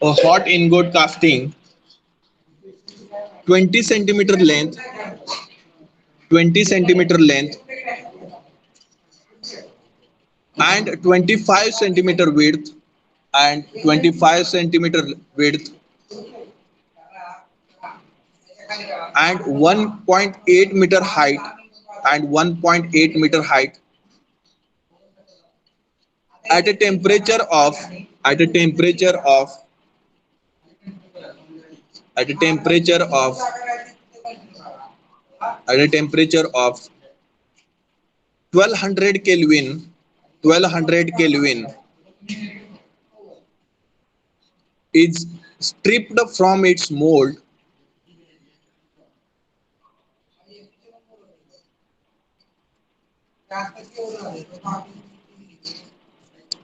Speaker 1: a hot ingot casting 20 centimeter length, 20 centimeter length and 25 centimeter width and 25 centimeter width and 1.8 meter height and 1.8 meter height at a temperature of at a temperature of at a temperature of at a temperature of 1200 Kelvin 1200 Kelvin is stripped from its mold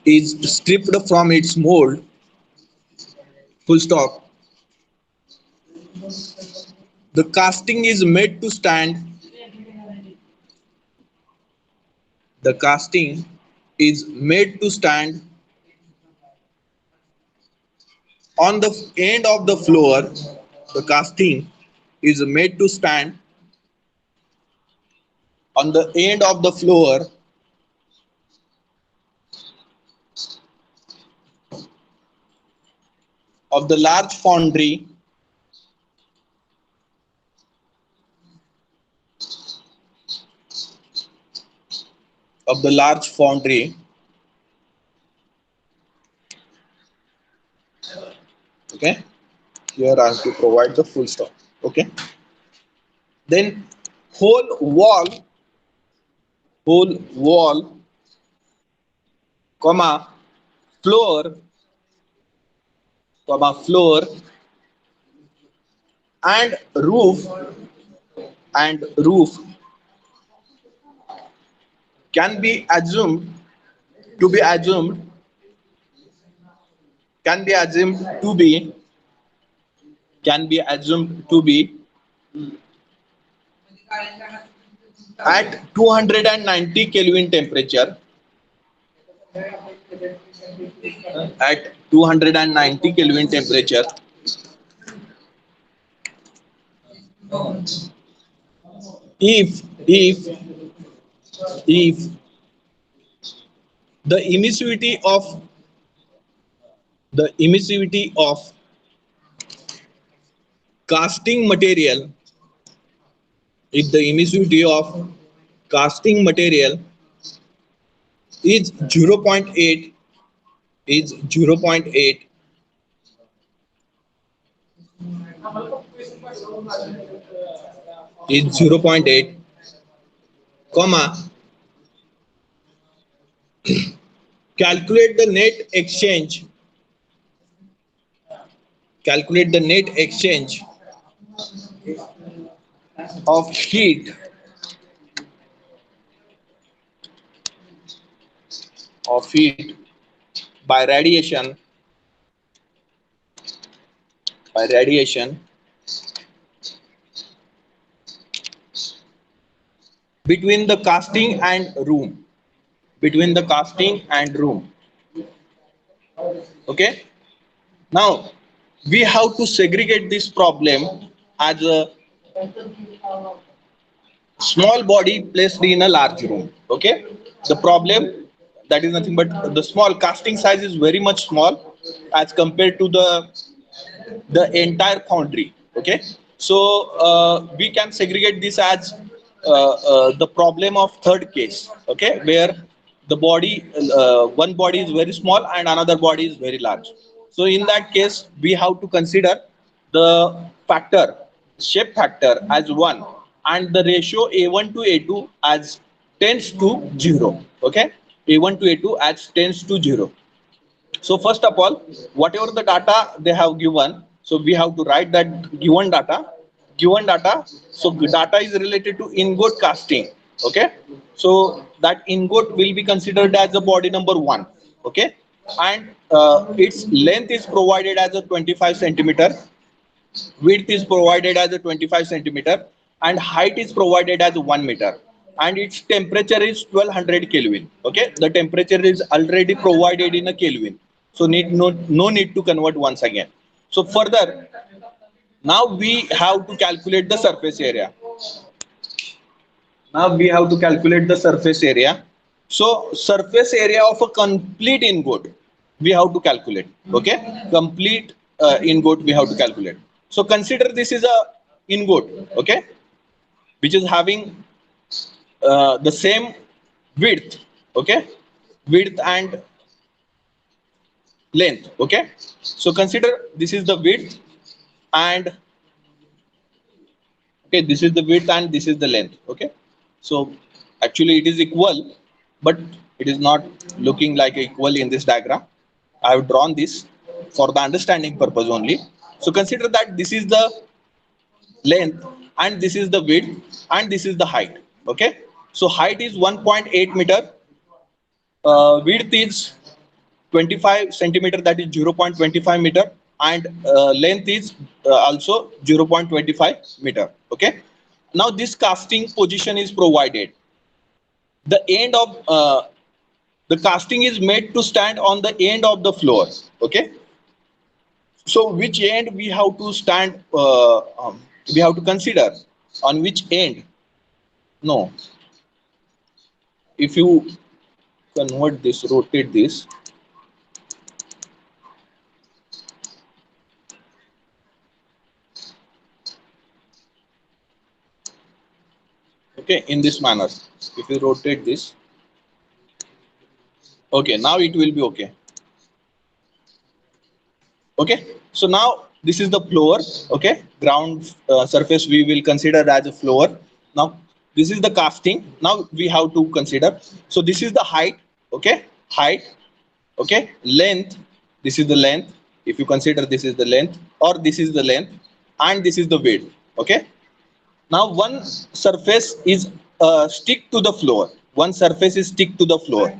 Speaker 1: is stripped from its mold, full stop. The casting is made to stand. The casting is made to stand on the end of the floor. The casting is made to stand on the end of the floor of the large foundry of the large foundry. Okay, here I have to provide the full stop. Okay, then whole wall, whole wall, comma floor, comma floor and roof and roof can be assumed to be assumed can be assumed to be can be assumed to be at 290 Kelvin temperature, at 290 Kelvin temperature if if the emissivity of casting material, if the emissivity of casting material is 0.8 is 0.8 is 0.8 comma calculate the net exchange, calculate the net exchange of heat of heat by radiation between the casting and room. Between the casting and room. Okay. Now we have to segregate this problem as a small body placed in a large room. Okay. The problem, that is nothing but the small casting size is very much small as compared to the entire foundry. Okay. So we can segregate this as the problem of third case. Okay, where the body, one body is very small and another body is very large. So in that case we have to consider the factor, shape factor, as 1, and the ratio a1 to a2 as tends to 0. Okay, a1 to a2 as tends to 0. So first of all, whatever the data they have given, so we have to write that given data. So data is related to ingot casting. Okay, so that ingot will be considered as the body number 1. Okay, and its length is provided as a 25 centimeter, width is provided as a 25 centimeter, and height is provided as 1 meter, and its temperature is 1200 Kelvin. Okay, the temperature is already provided in a Kelvin, so no need to convert once again. So further, now we have to calculate the surface area. Now we have to calculate the surface area. So surface area of a complete ingot we have to calculate. Okay, complete ingot we have to calculate. So consider this is a ingot. Okay, which is having the same width. Okay, width and length. Okay, so consider this is the width, and okay, this is the width and this is the length. Okay, so actually it is equal, but it is not looking like equal in this diagram. I have drawn this for the understanding purpose only. So consider that this is the length and this is the width and this is the height. Okay, so height is 1.8 meter, width is 25 centimeter, that is 0.25 meter, and length is also 0.25 meter. Okay, now this casting position is provided. The end of the casting is made to stand on the end of the floor. Okay, so which end we have to stand, we have to consider on which end. No, if you convert this, rotate this. Okay, in this manner, if you rotate this, okay, now it will be okay. Okay, so now this is the floor. Okay, ground surface we will consider as a floor. Now this is the casting. Now we have to consider, so this is the height. Okay, height. Okay, length, this is the length. If you consider this is the length, or this is the length, and this is the width. Okay, now one surface is stick to the floor, one surface is stick to the floor,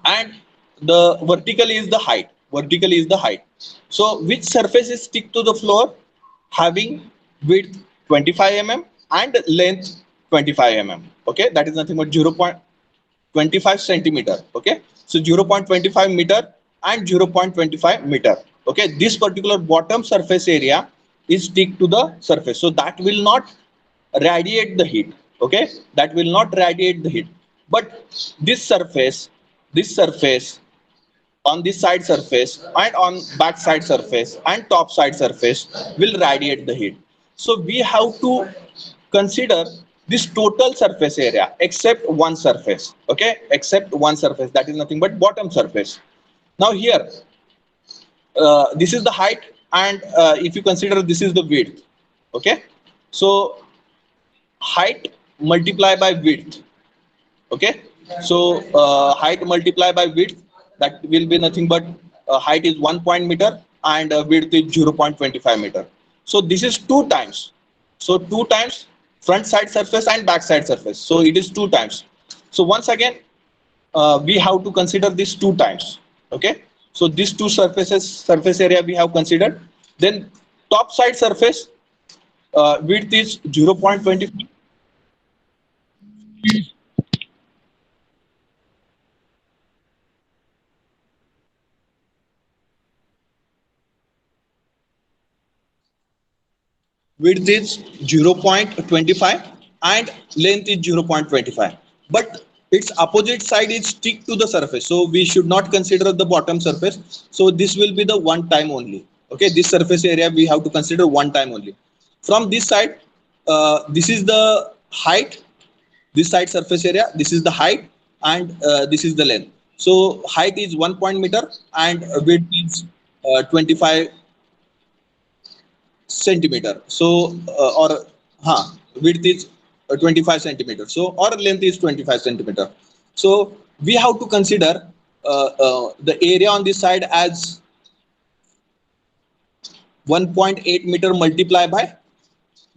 Speaker 1: and the vertical is the height. Vertical is the height. So which surface is stick to the floor, having width 25 mm and length 25 mm. Okay, that is nothing but 0.25 centimeter. Okay, so 0.25 meter and 0.25 meter. Okay, this particular bottom surface area is stick to the surface, so that will not radiate the heat. Okay, that will not radiate the heat, but this surface on this side surface and on back side surface and top side surface will radiate the heat. So we have to consider this total surface area except one surface. Okay, except one surface, that is nothing but bottom surface. Now here, this is the height, and if you consider this is the width. Okay, so height multiply by width. Okay, so height multiply by width, that will be nothing but height is 1 point meter and width is 0.25 meter. So this is 2 times. So 2 times front side surface and back side surface. So it is 2 times. So once again, we have to consider this two times. Okay, so these two surface area we have considered. Then top side surface width is 0.25. Width is 0.25 and length is 0.25, but its opposite side is stick to the surface, so we should not consider the bottom surface. So this will be the one time only. Okay, this surface area we have to consider one time only. From this side, this is the height, this side surface area, this is the height, and this is the length. So height is 1 point meter and width is 25 centimeter. So or width is 25 centimeter. So or length is 25 centimeter. So we have to consider the area on this side as 1.8 meter multiplied by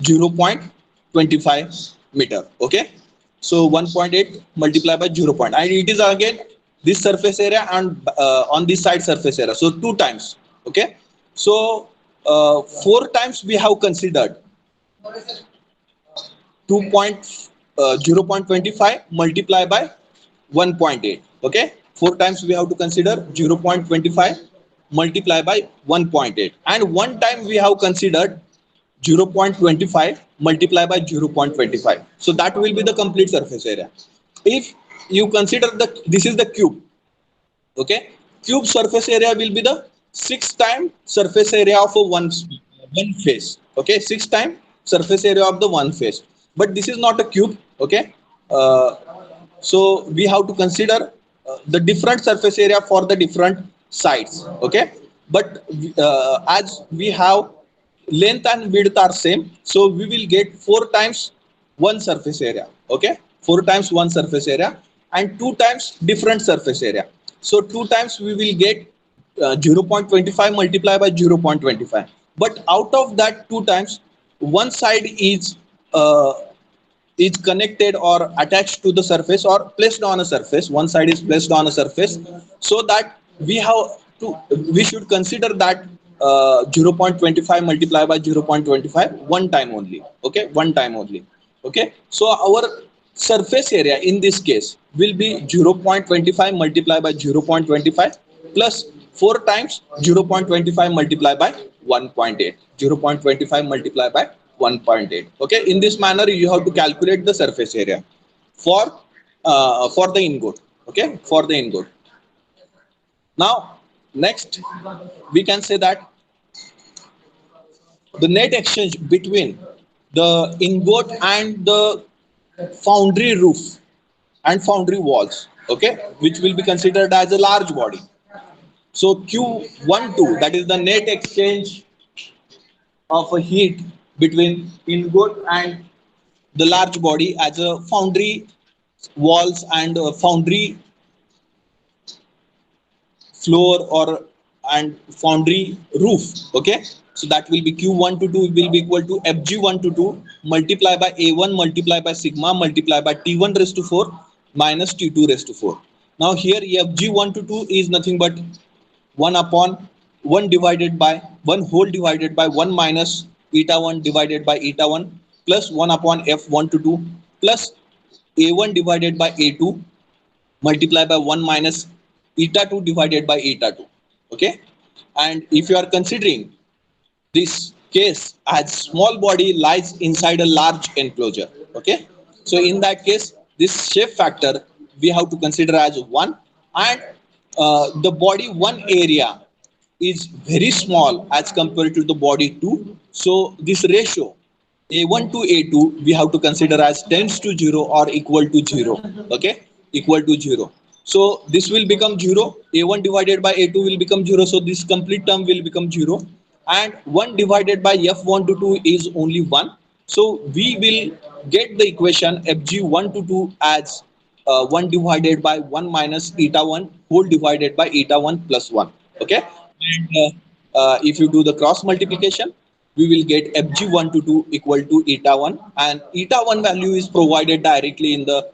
Speaker 1: 0.25 meter. Okay, so 1.8 multiplied by 0. And it is again this surface area and on this side surface area, so two times. Okay, so four times we have considered 0.25 multiplied by 1.8. Okay, four times we have to consider 0.25 multiplied by 1.8, and one time we have considered 0.25 multiplied by 0.25. So that will be the complete surface area. If you consider this is the cube. Okay, cube surface area will be the 6 times surface area of a one face. Okay, 6 times surface area of the one face, but this is not a cube. Okay, so we have to consider the different surface area for the different sides. Okay, but as we have length and width are same, so we will get 4 times one surface area. Okay, 4 times one surface area and 2 times different surface area. So 2 times we will get 0.25 multiplied by 0.25, but out of that 2 times, one side is connected or attached to the surface or placed on a surface. One side is placed on a surface, so that we should consider that 0.25 multiplied by 0.25 one time only. Okay, one time only. Okay, so our surface area in this case will be 0.25 multiplied by 0.25 plus 4 times 0.25 multiplied by 1.8. 0.25 multiplied by 1.8. Okay, in this manner you have to calculate the surface area for the ingot. Okay, for the ingot. Now next we can say that the net exchange between the ingot and the foundry roof and foundry walls, okay, which will be considered as a large body. So Q12, that is the net exchange of a heat between ingot and the large body as a foundry walls and foundry floor or and foundry roof. Okay, so that will be Q1 to 2 will be equal to Fg1 to 2 multiplied by A1 multiplied by sigma multiplied by T1 raised to 4 minus T2 raised to 4. Now here Fg1 to 2 is nothing but 1 upon 1 divided by 1 whole divided by 1 minus eta 1 divided by eta 1 plus 1 upon F1 to 2 plus A1 divided by A2 multiplied by 1 minus eta 2 divided by eta 2. Okay, and if you are considering this case as small body lies inside a large enclosure, okay, so in that case this shape factor we have to consider as 1, and the body 1 area is very small as compared to the body 2, so this ratio A1 to A2 we have to consider as tends to 0 or equal to 0. Okay, equal to 0. So this will become 0. A1 divided by A2 will become 0. So this complete term will become 0. And 1 divided by F1 to 2 is only 1. So we will get the equation Fg1 to 2 as 1 divided by 1 minus eta 1 whole divided by eta 1 plus 1. Okay. And if you do the cross multiplication, we will get Fg1 to 2 equal to eta 1, and eta 1 value is provided directly in the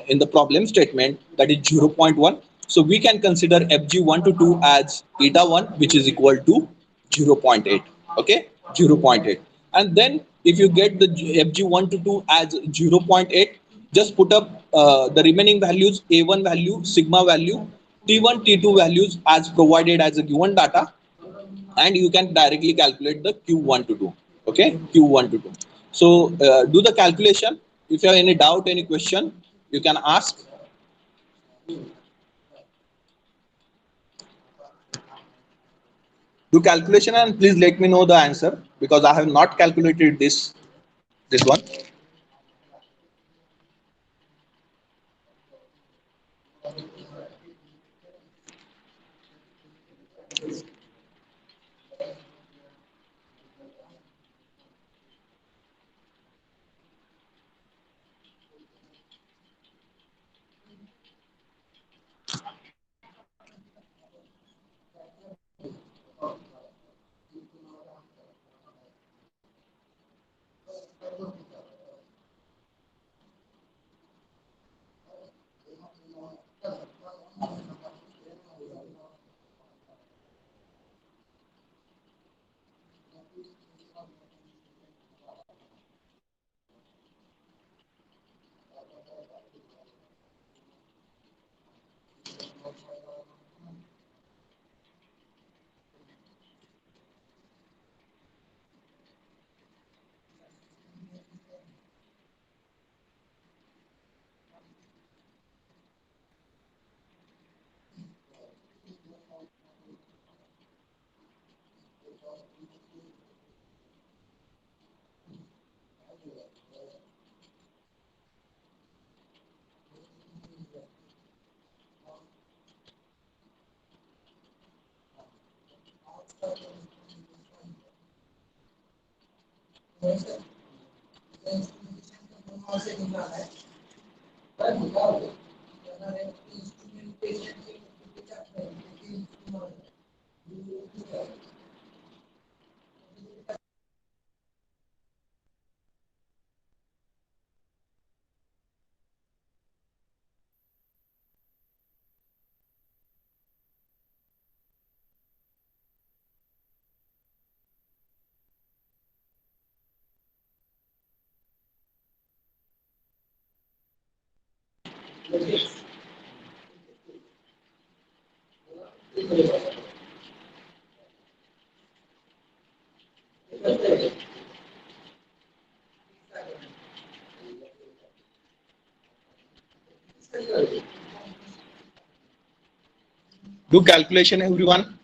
Speaker 1: in the problem statement, that is 0.1. So we can consider fg1 to 2 as eta 1, which is equal to 0.8. Okay, 0.8. And then if you get the fg1 to 2 as 0.8, just put up the remaining values, a1 value, sigma value, t1 t2 values as provided as a given data, and you can directly calculate the q1 to 2. Okay, q1 to 2. So do the calculation. If you have any doubt, any question, you can ask. Do calculation and please let me know the answer, because I have not calculated this one. Do calculation, everyone.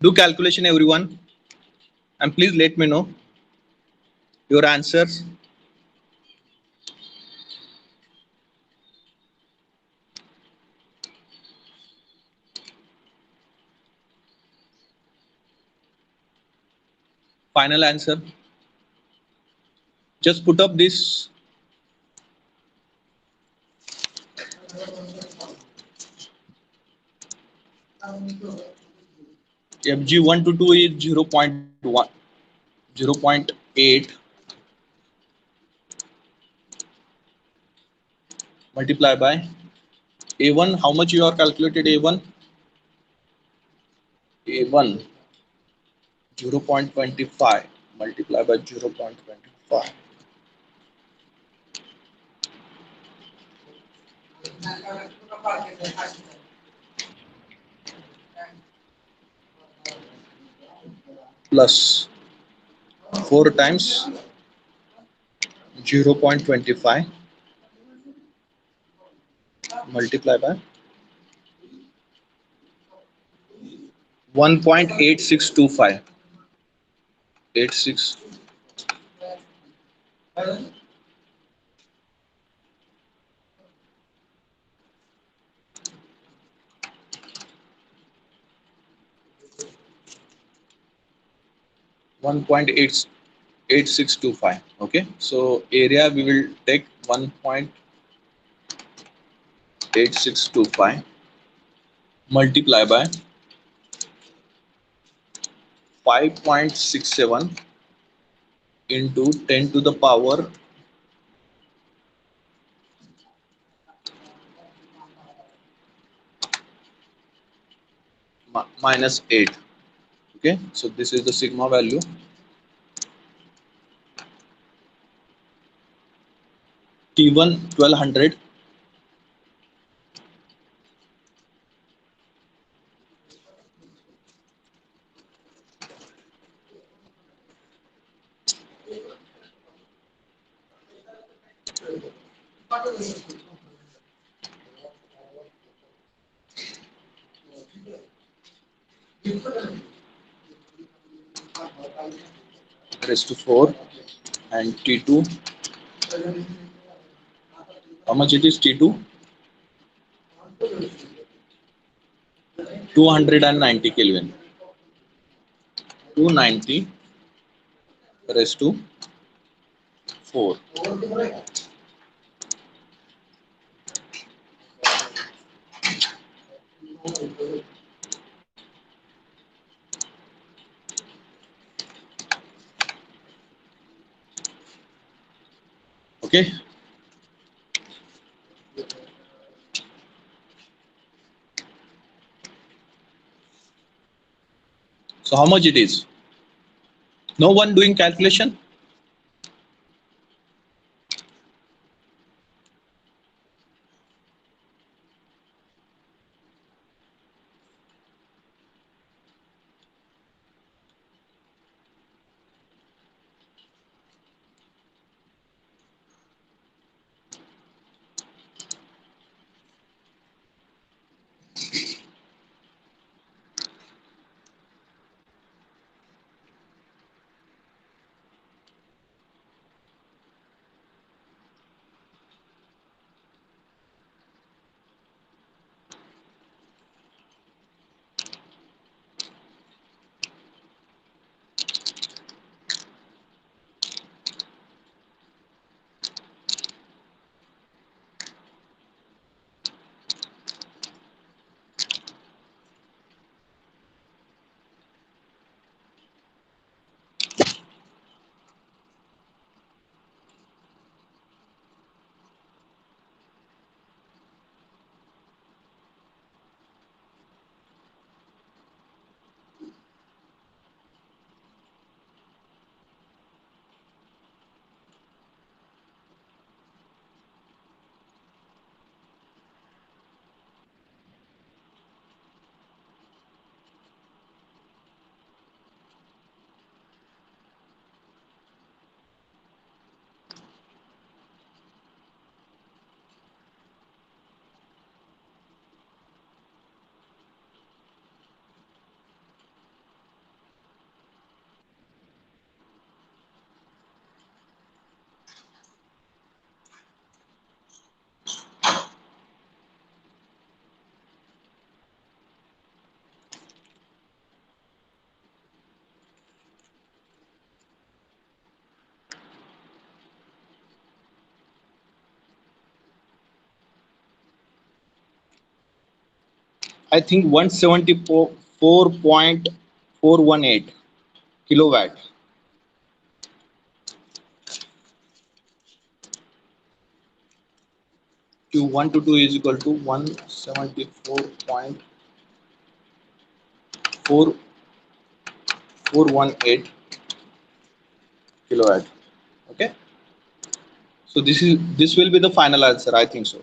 Speaker 1: Do calculation everyone, and please let me know your answers. Final answer. Just put up this. FG1 to 2 is 0.1, 0.8 multiply by A1. How much you are calculated A1? A1 0.25 multiply by 0.25 plus 4 times 0.25 multiply by 1.8625. 86 1.8625. Okay, so area we will take 1.8625 multiply by 5.67 into 10 to the power minus 8. Okay, so this is the sigma value. T1 1200 raised to 4 and T2, how much it is T2? 290 Kelvin. 290 raised to 4. Okay. So how much it is? No one doing calculation? I think 174.418 kilowatt. Q 1 to 2 is equal to 174.4418 kilowatt. Okay, so this will be the final answer, I think so.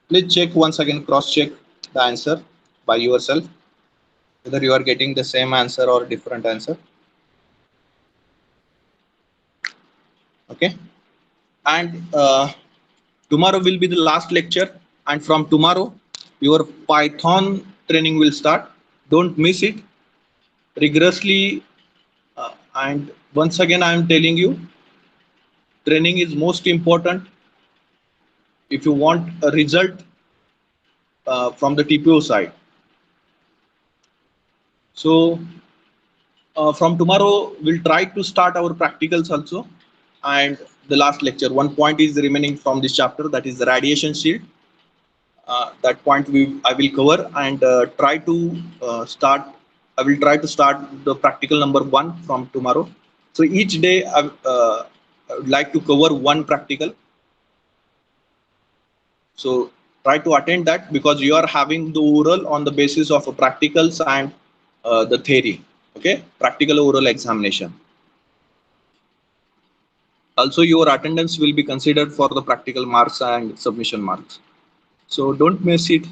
Speaker 1: Please check once again, cross check the answer by yourself, whether you are getting the same answer or different answer. Okay, and tomorrow will be the last lecture, and from tomorrow your Python training will start. Don't miss it rigorously. And once again, I am telling you, training is most important if you want a result from the TPO side. So from tomorrow, we'll try to start our practicals also. And the last lecture, one point is remaining from this chapter, that is the radiation shield. That point I will cover, and try to start. I will try to start the practical number 1 from tomorrow. So each day I would like to cover one practical. So try to attend that, because you are having the oral on the basis of practicals and the theory. Okay, practical oral examination. Also, your attendance will be considered for the practical marks and submission marks. So don't miss it.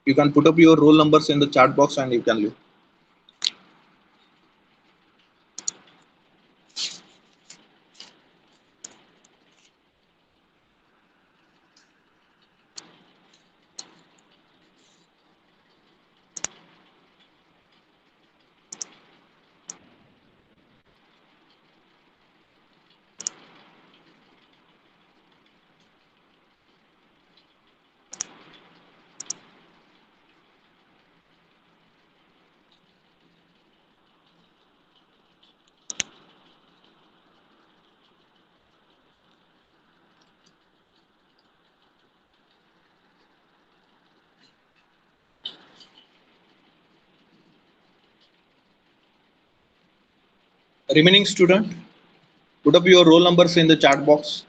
Speaker 1: You can put up your roll numbers in the chat box and you can leave. Remaining student, put up your roll numbers in the chat box.